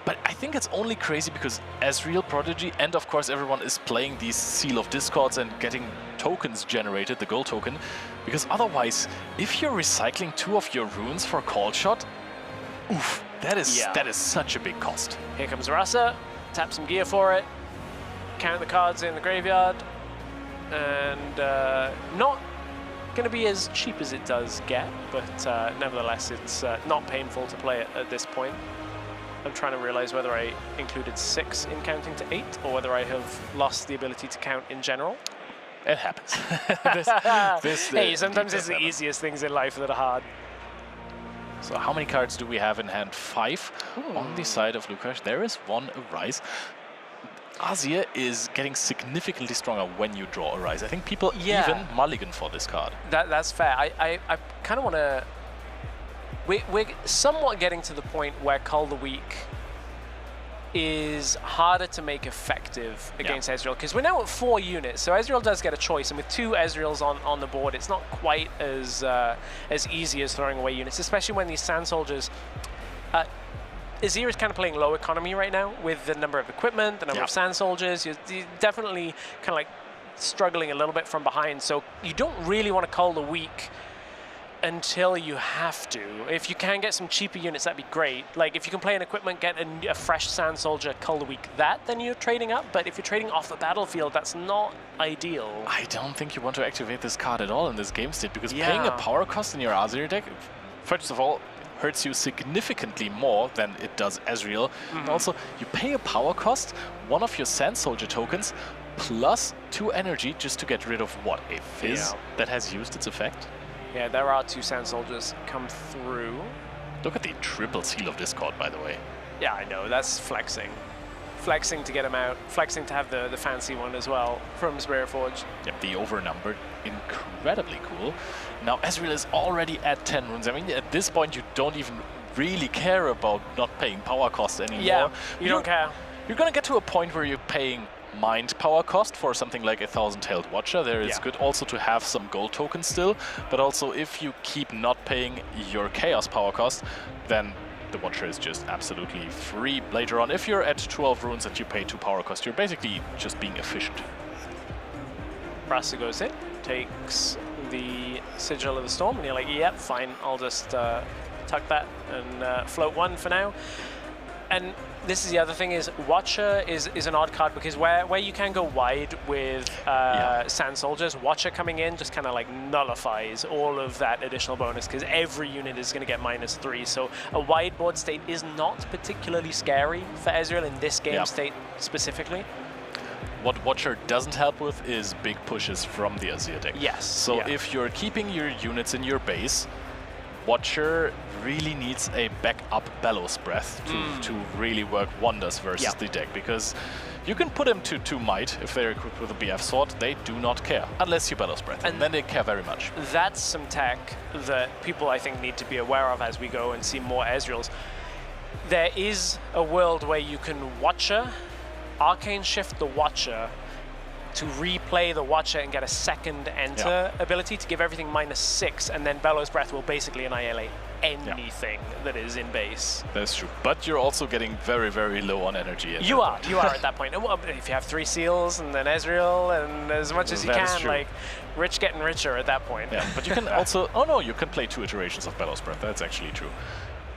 But I think it's only crazy because Ezreal, Prodigy, and of course everyone is playing these Seal of Discords and getting tokens generated, the gold token. Because otherwise, if you're recycling 2 of your runes for Call Shot, oof, that is such a big cost. Here comes Rasa, tap some gear for it. count the cards in the graveyard, and not going to be as cheap as it does get, but nevertheless, it's not painful to play it at this point. I'm trying to realize whether I included 6 in counting to 8, or whether I have lost the ability to count in general. It happens. Hey, sometimes it's the easiest things in life that are hard. So how many cards do we have in hand? 5 on the side of Lukasz. There is one Arise. Azir is getting significantly stronger when you draw Arise. I think people even mulligan for this card. That's fair. I kind of want to... We're somewhat getting to the point where Cull the Weak is harder to make effective against Ezreal, because we're now at 4 units, so Ezreal does get a choice, and with 2 Ezreals on the board, it's not quite as easy as throwing away units, especially when these Sand Soldiers... Azir is kind of playing low economy right now with the number of equipment, the number of Sand Soldiers. You're definitely kind of like struggling a little bit from behind, so you don't really want to Cull the Weak until you have to. If you can get some cheaper units, that'd be great. Like, if you can play an equipment, get a fresh Sand Soldier, Cull the Weak then you're trading up. But if you're trading off the battlefield, that's not ideal. I don't think you want to activate this card at all in this game state, because paying a power cost in your Azir deck, first of all, hurts you significantly more than it does Ezreal. And also, you pay a power cost, one of your Sand Soldier tokens, plus 2 energy just to get rid of what? A Fizz that has used its effect? Yeah, there are 2 Sand Soldiers come through. Look at the triple seal of Discord, by the way. Yeah, I know, that's flexing. Flexing to get him out, flexing to have the fancy one as well from Spiritforge. Yep, the overnumbered, incredibly cool. Now Ezreal is already at 10 runes. I mean, at this point you don't even really care about not paying power cost anymore. Yeah, you don't care. You're gonna get to a point where you're paying Mind power cost for something like a 1,000-tailed Watcher. There it's good also to have some gold tokens still, but also if you keep not paying your Chaos power cost, then the Watcher is just absolutely free later on. If you're at 12 runes and you pay 2 power cost, you're basically just being efficient. Rasta goes in, takes the Sigil of the Storm, and you're like, yep, fine, I'll just tuck that and float 1 for now. And this is the other thing, is Watcher is an odd card, because where you can go wide with Sand Soldiers, Watcher coming in just kind of like nullifies all of that additional bonus, because every unit is going to get -3. So a wide board state is not particularly scary for Ezreal in this game state specifically. What Watcher doesn't help with is big pushes from the Azir deck. Yes. So if you're keeping your units in your base, Watcher really needs a backup Bellows Breath to really work wonders versus the deck, because you can put them to 2 might if they're equipped with a BF sword. They do not care unless you Bellows Breath, and then they care very much. That's some tech that people, I think, need to be aware of as we go and see more Ezreals. There is a world where you can Watcher, Arcane Shift the Watcher, to replay the Watcher and get a second enter ability to give everything -6, and then Bellows Breath will basically annihilate anything that is in base. That's true, but you're also getting very, very low on energy. You are at that point. If you have 3 seals and then Ezreal and as much as you can, like, rich getting richer at that point. Yeah, but you can also, you can play 2 iterations of Bellows Breath. That's actually true,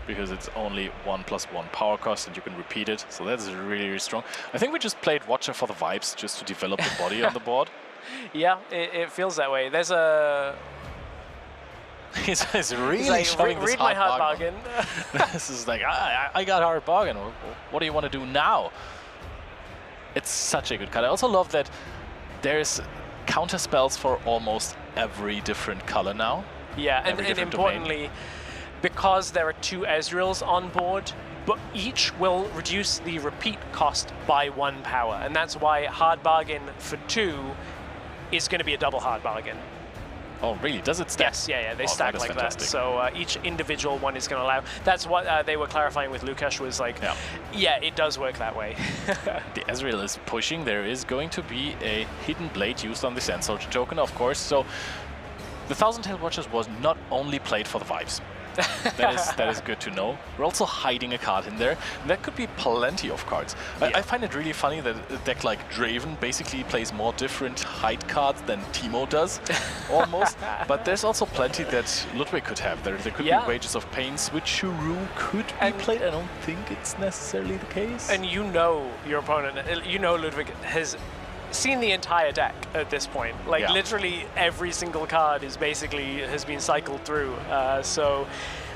because it's only 1+1 power cost and you can repeat it, so that's really, really strong. I think we just played Watcher for the vibes, just to develop the body on the board. Yeah, it feels that way. There's a... He's really showing this read my hard bargain. This is like, I got hard bargain. What do you want to do now? It's such a good card. I also love that there's counter spells for almost every different color now. Yeah, and importantly, because there are 2 Ezreals on board, but each will reduce the repeat cost by 1 power, and that's why hard bargain for 2 is going to be a double hard bargain. Oh, really? Does it stack? Yes, yeah, they stack like that. So each individual one is going to allow. That's what they were clarifying with Lukasz, was like, yeah, it does work that way. The Ezreal is pushing. There is going to be a hidden blade used on the Sand Soldier token, of course. So the 1,000-tailed Watchers was not only played for the vibes. That is good to know. We're also hiding a card in there. And that could be plenty of cards. I find it really funny that a deck like Draven basically plays more different hide cards than Teemo does, almost. But there's also plenty that Ludwik could have. There could be Wages of Pain, Switcheroo could be played. I don't think it's necessarily the case. And you know your opponent, you know Ludwik has seen the entire deck at this point. Like literally every single card is basically has been cycled through. So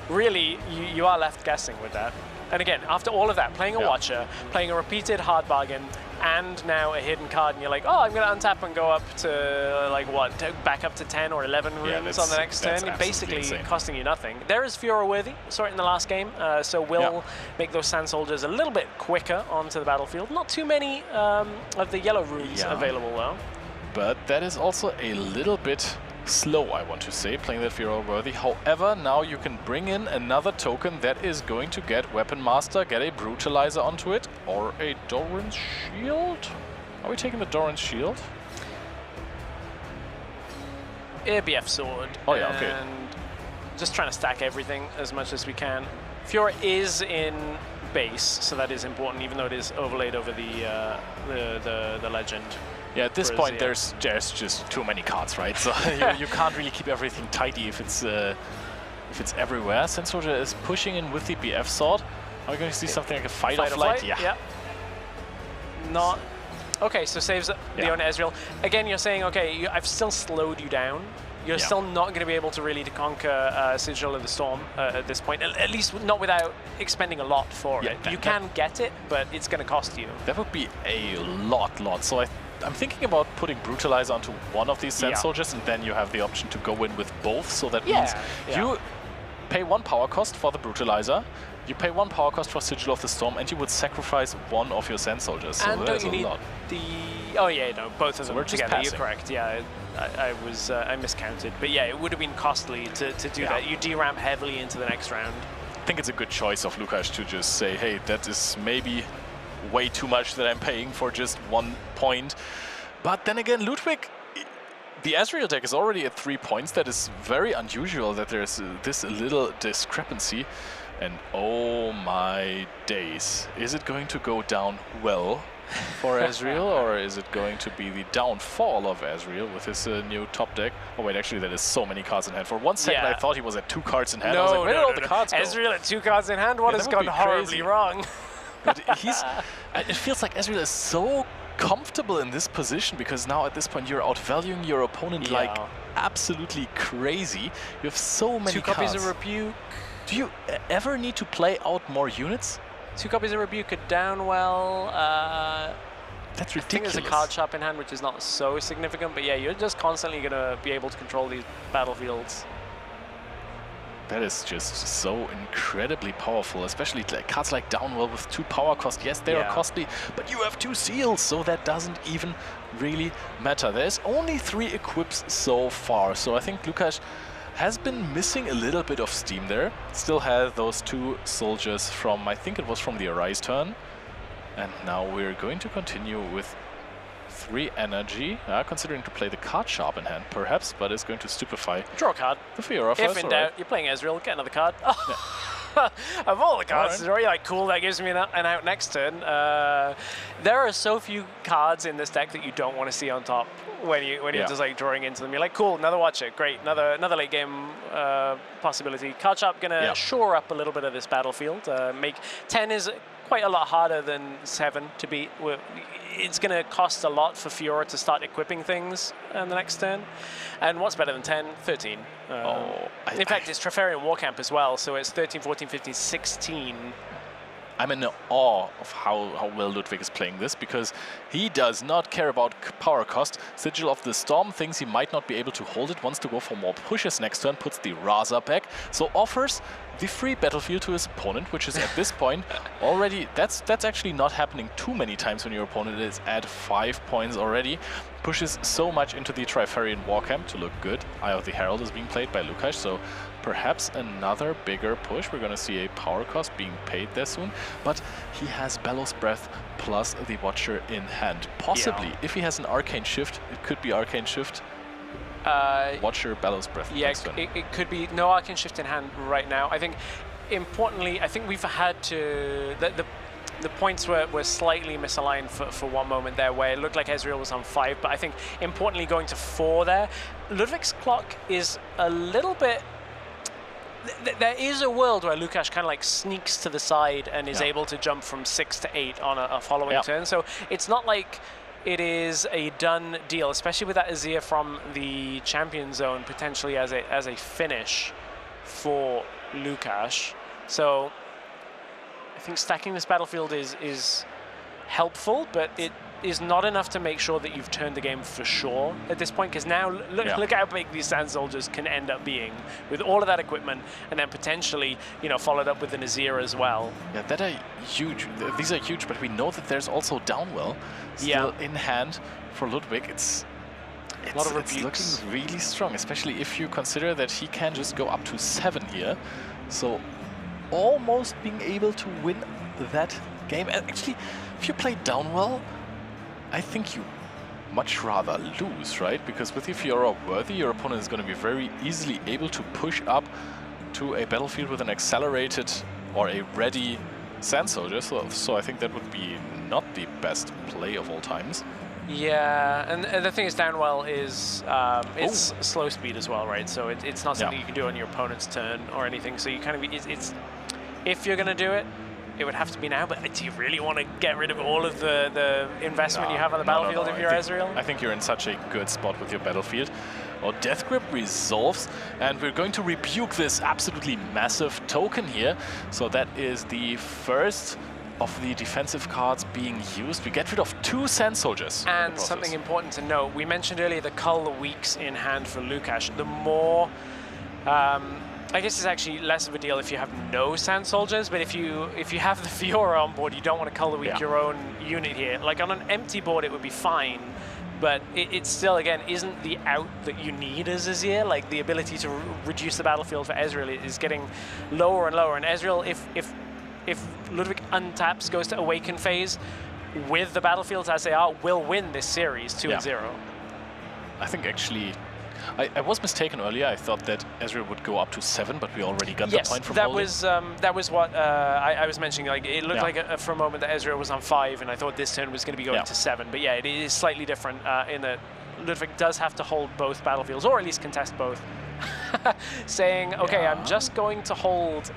really you are left guessing with that. And again, after all of that, playing a Watcher, playing a repeated hard bargain, and now a hidden card, and you're like, oh, I'm going to untap and go up to, like, what, back up to 10 or 11 rooms on the next turn, basically insane. Costing you nothing. There is Fiora worthy, saw it in the last game, so will make those Sand Soldiers a little bit quicker onto the battlefield. Not too many of the yellow rooms available, though. But that is also a little bit slow, I want to say, playing that Fiora worthy. However, now you can bring in another token that is going to get Weapon Master, get a Brutalizer onto it, or a Doran's Shield? Are we taking the Doran's Shield? ABF Sword. Oh yeah, okay. And just trying to stack everything as much as we can. Fiora is in base, so that is important, even though it is overlaid over the legend. Yeah, at this point there's just too many cards, right? So you can't really keep everything tidy if it's everywhere. Sand Soldier is pushing in with the BF Sword. Are we going to see something like a Fight or Flight? Yeah. Not. Okay, so saves the own Ezreal. Again, you're saying, okay, I've still slowed you down. You're still not going to be able to really conquer Sigil of the Storm at this point, at least not without expending a lot for it. You can get it, but it's going to cost you. That would be a lot. So I'm thinking about putting Brutalizer onto one of these Sand Soldiers, and then you have the option to go in with both. So that means you pay 1 power cost for the Brutalizer, you pay 1 power cost for Sigil of the Storm, and you would sacrifice one of your Sand Soldiers. So and that's don't you need lot. Oh yeah, no, both of them together. Passing. You're correct. Yeah, I miscounted, but yeah, it would have been costly to do that. You deramp heavily into the next round. I think it's a good choice of Lukasz to just say, hey, that is maybe way too much that I'm paying for just 1 point. But then again, Ludwik, the Ezreal deck is already at 3 points. That is very unusual that there's this little discrepancy. And oh my days, is it going to go down well for Ezreal, or is it going to be the downfall of Ezreal with his new top deck? Oh wait, actually that is so many cards in hand. For 1 second I thought he was at 2 cards in hand. I was like, where did all the cards go? Ezreal at 2 cards in hand? What has gone horribly wrong? But it feels like Ezreal is so comfortable in this position, because now at this point you're outvaluing your opponent like absolutely crazy. You have so many cards. 2 copies of Rebuke. Do you ever need to play out more units? 2 copies of Rebuke are down well. That's ridiculous. I think there's a card shop in hand, which is not so significant, but yeah, you're just constantly going to be able to control these battlefields. That is just so incredibly powerful, especially cards like Downwell with 2 power cost. Yes, they are costly, but you have 2 seals, so that doesn't even really matter. There's only 3 equips so far, so I think Lukasz has been missing a little bit of steam there. Still has those 2 soldiers from, I think it was from the Arise turn. And now we're going to continue with 3 energy, considering to play the card sharp in hand, perhaps, but it's going to stupefy. Draw a card. The Fiora first. If in doubt, you're playing Ezreal, get another card. Of all the cards, it's already like cool, that gives me an out next turn. There are so few cards in this deck that you don't want to see on top when you're just like drawing into them. You're like, cool, another Watcher, great, another late game possibility. Card sharp gonna shore up a little bit of this battlefield. Make 10 is quite a lot harder than 7 to beat. It's going to cost a lot for Fiora to start equipping things in the next turn. And what's better than 10? 13. In fact, it's Treferian Warcamp as well, so it's 13, 14, 15, 16. I'm in awe of how well Ludwik is playing this, because he does not care about power cost. Sigil of the Storm thinks he might not be able to hold it, wants to go for more pushes next turn, puts the Raza back, so offers the free battlefield to his opponent, which is at this point already, that's actually not happening too many times when your opponent is at 5 points already. Pushes so much into the Trifarian Warcamp to look good. Eye of the Herald is being played by Lukasz, so perhaps another bigger push. We're going to see a power cost being paid there soon, but he has Bellows Breath plus the Watcher in hand. Possibly, if he has an Arcane Shift, it could be Arcane Shift. Watcher, Bellows Breath. Yeah, it could be. No, I can shift in hand right now. I think, importantly, I think we've had to... The points were slightly misaligned for one moment there, where it looked like Ezreal was on 5, but I think, importantly, going to 4 there, Ludwik's clock is a little bit... There is a world where Lukasz kind of like sneaks to the side and is able to jump from 6 to 8 on a following turn, so it's not like it is a done deal, especially with that Azir from the champion zone potentially as a finish for Lukasz. So I think stacking this battlefield is helpful, but it is not enough to make sure that you've turned the game for sure at this point, because now look how big these Sand Soldiers can end up being with all of that equipment, and then potentially, you know, followed up with an Azir as well. Yeah, that are huge. These are huge, but we know that there's also Downwell still in hand for Ludwik. It's a lot of rebukes. It's looking really strong, especially if you consider that he can just go up to 7 here. So almost being able to win that game. And actually, if you play Downwell, I think you much rather lose, right? Because with if you're worthy, your opponent is going to be very easily able to push up to a battlefield with an accelerated or a ready Sand Soldier. So I think that would be not the best play of all times. Yeah, and the thing is, Downwell is it's slow speed as well, right? So it's not something you can do on your opponent's turn or anything. So you kind of it's if you're going to do it, it would have to be now, but do you really want to get rid of all of the investment you have on the battlefield if you're Ezreal? I think you're in such a good spot with your battlefield. Well, Death Grip resolves, and we're going to rebuke this absolutely massive token here. So that is the first of the defensive cards being used. We get rid of 2 Sand Soldiers. And something important to note, we mentioned earlier the Cull Weeks in hand for Lukasz. The more... I guess it's actually less of a deal if you have no Sand Soldiers, but if you have the Fiora on board, you don't want to Color Weak your own unit here. Like on an empty board, it would be fine, but it still, again, isn't the out that you need as Azir. Like the ability to reduce the battlefield for Ezreal is getting lower and lower. And Ezreal, if Ludwik untaps, goes to Awaken phase, with the battlefields as they are, will win this series 2-0. I think actually... I was mistaken earlier. I thought that Ezreal would go up to 7, but we already got the point from holding. That was what I was mentioning. Like it looked like for a moment that Ezreal was on 5, and I thought this turn was going to be going to 7. But yeah, it is slightly different in that Ludwik does have to hold both battlefields, or at least contest both. Saying, okay, I'm just going to hold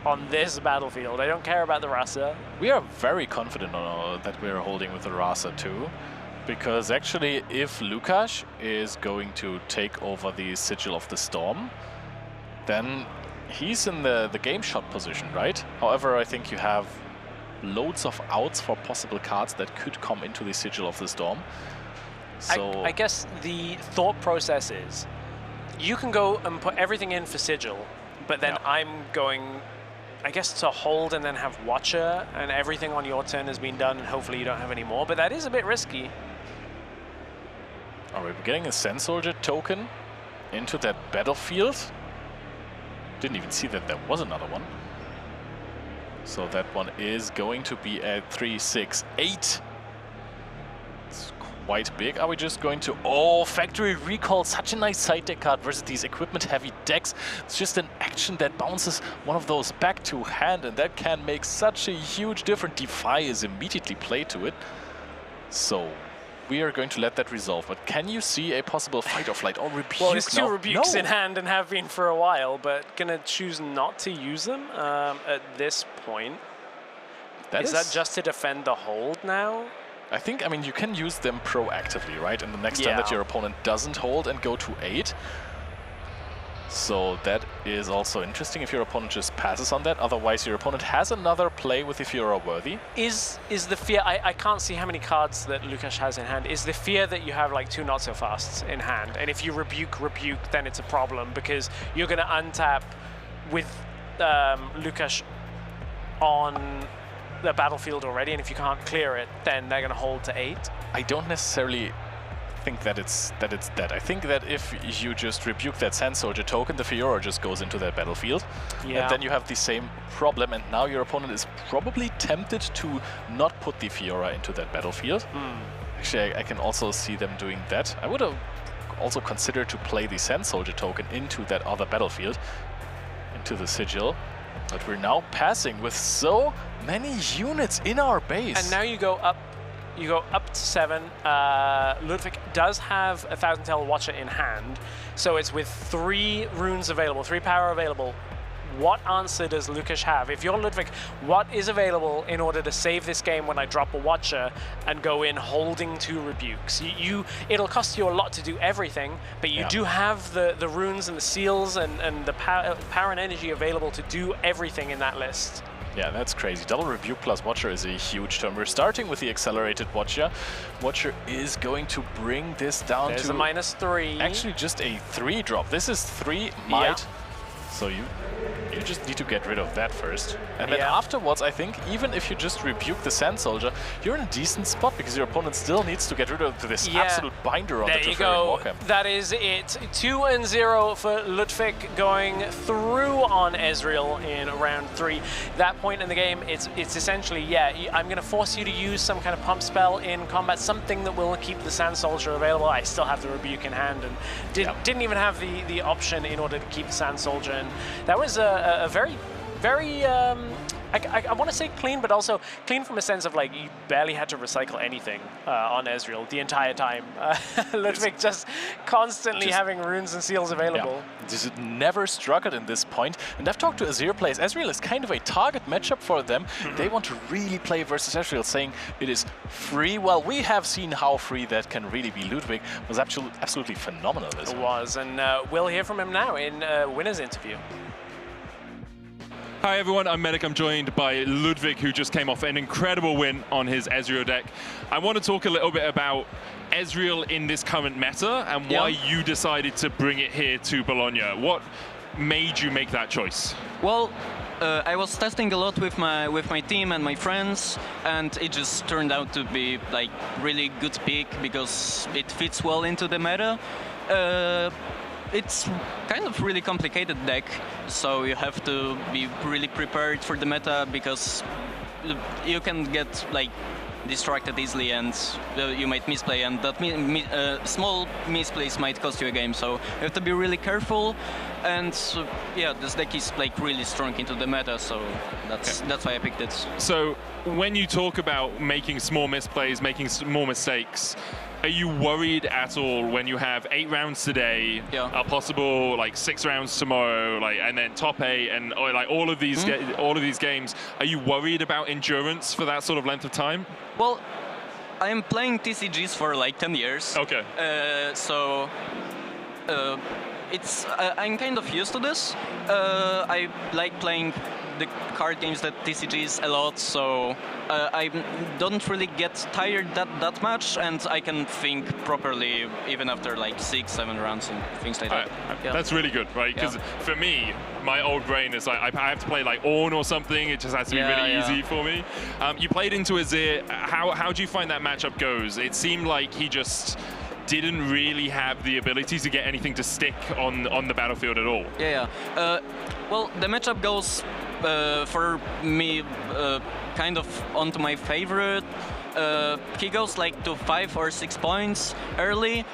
on this battlefield. I don't care about the Rasa. We are very confident that we're holding with the Rasa too. Because actually, if Lukasz is going to take over the Sigil of the Storm, then he's in the game shot position, right? However, I think you have loads of outs for possible cards that could come into the Sigil of the Storm. So I guess the thought process is, you can go and put everything in for Sigil, but then I'm going, I guess, to hold and then have Watcher, and everything on your turn has been done, and hopefully you don't have any more. But that is a bit risky. All right, we're getting a Sand Soldier token into that battlefield. Didn't even see that there was another one. So that one is going to be at 3-6-8. It's quite big. Are we just going to... Oh, Factory Recall, such a nice side deck card versus these equipment-heavy decks. It's just an action that bounces one of those back to hand, and that can make such a huge difference. Defy is immediately played to it. So... we are going to let that resolve, but can you see a possible fight or flight or rebuke? Well, there's 2 rebukes in hand and have been for a while, but gonna choose not to use them at this point. Is that just to defend the hold now? I think, I mean, you can use them proactively, right? In the next turn that your opponent doesn't hold and go to 8. So that is also interesting if your opponent just passes on that. Otherwise, your opponent has another play with if you're worthy. Is the fear... I can't see how many cards that Lukasz has in hand. Is the fear that you have like 2 not-so-fasts in hand, and if you rebuke, then it's a problem because you're going to untap with Lukasz on the battlefield already, and if you can't clear it, then they're going to hold to 8? I don't necessarily... think that it's dead. I think that if you just rebuke that Sand Soldier token, the Fiora just goes into that battlefield. And then you have the same problem, and now your opponent is probably tempted to not put the Fiora into that battlefield. Actually, I can also see them doing that. I would have also consider to play the Sand Soldier token into that other battlefield, into the Sigil. But we're now passing with so many units in our base. And now you go up to 7. Ludwik does have a 1,000 Tail Watcher in hand, so it's with 3 runes available, 3 power available. What answer does Lukasz have? If you're Ludwik, what is available in order to save this game when I drop a Watcher and go in holding 2 rebukes? It'll cost you a lot to do everything, but you do have the runes and the seals and the power and energy available to do everything in that list. Yeah, that's crazy. Double Rebuke plus Watcher is a huge term. We're starting with the accelerated Watcher. Watcher is going to bring this down There's to... a -3. Actually, just a 3 drop. This is 3 might. So you just need to get rid of that first. And then afterwards, I think, even if you just rebuke the Sand Soldier, you're in a decent spot because your opponent still needs to get rid of this absolute binder on the Teferi Warcamp. That is it. 2-0 for Ludwik going through on Ezreal in round 3. That point in the game, it's essentially, I'm going to force you to use some kind of pump spell in combat, something that will keep the Sand Soldier available. I still have the rebuke in hand and didn't even have the option in order to keep the Sand Soldier. And that was a very, very, I want to say clean, but also clean from a sense of like you barely had to recycle anything on Ezreal the entire time. Ludwik just constantly having runes and seals available. This never struggled in this point. And I've talked to Azir players. Ezreal is kind of a target matchup for them. They want to really play versus Ezreal, saying it is free. Well, we have seen how free that can really be. Ludwik was absolutely phenomenal. It was, and we'll hear from him now in winner's interview. Hi everyone, I'm Medic. I'm joined by Ludwik, who just came off an incredible win on his Ezreal deck. I want to talk a little bit about Ezreal in this current meta and why you decided to bring it here to Bologna. What made you make that choice? Well, I was testing a lot with my team and my friends, and it just turned out to be like really good pick because it fits well into the meta. It's kind of really complicated deck, so you have to be really prepared for the meta because you can get like distracted easily and you might misplay, and that small misplays might cost you a game. So you have to be really careful, and this deck is like really strong into the meta, so that's why I picked it. So when you talk about making small misplays, making small mistakes, are you worried at all when you have 8 rounds today, a possible like 6 rounds tomorrow, like, and then top 8, and like all of these games? Are you worried about endurance for that sort of length of time? Well, I'm playing TCGs for like 10 years. Okay. I'm kind of used to this. I like playing the card games that TCGs a lot, so I don't really get tired that much, and I can think properly even after like 6, 7 rounds and things like that. That's really good, right? Because for me, my old brain is like I have to play like Ornn or something. It just has to be really easy for me. You played into Azir. How do you find that matchup goes? It seemed like he just didn't really have the ability to get anything to stick on the battlefield at all. Well, the matchup goes for me kind of onto my favorite. He goes like to 5 or 6 points early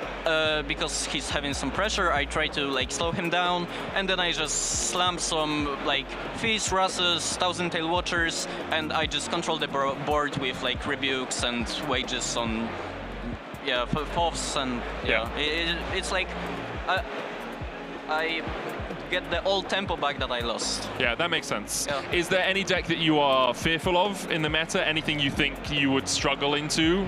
because he's having some pressure. I try to like slow him down, and then I just slam some like Feast, Russes, 1,000 Tail Watchers, and I just control the board with like rebukes and wages on Foffs, and it's like I get the old tempo back that I lost. Yeah, that makes sense. Is there any deck that you are fearful of in the meta? Anything you think you would struggle into?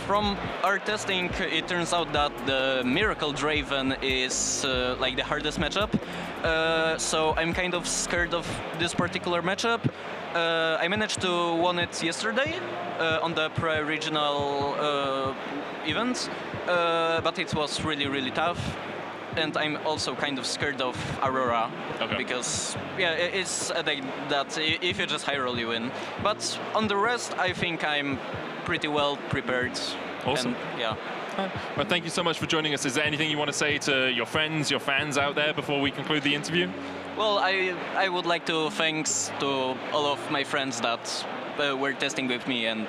From our testing, it turns out that the Miracle Draven is like the hardest matchup. So I'm kind of scared of this particular matchup. I managed to win it yesterday on the pre-regional event, but it was really, really tough. And I'm also kind of scared of Aurora, because it's a deck that if you just high roll, you win. But on the rest, I think I'm pretty well prepared. Awesome. And, well, thank you so much for joining us. Is there anything you want to say to your friends, your fans out there before we conclude the interview? Well, I would like to thanks to all of my friends that were testing with me, and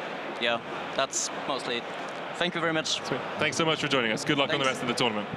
that's mostly it. Thank you very much. Sweet. Thanks so much for joining us. Good luck on the rest of the tournament.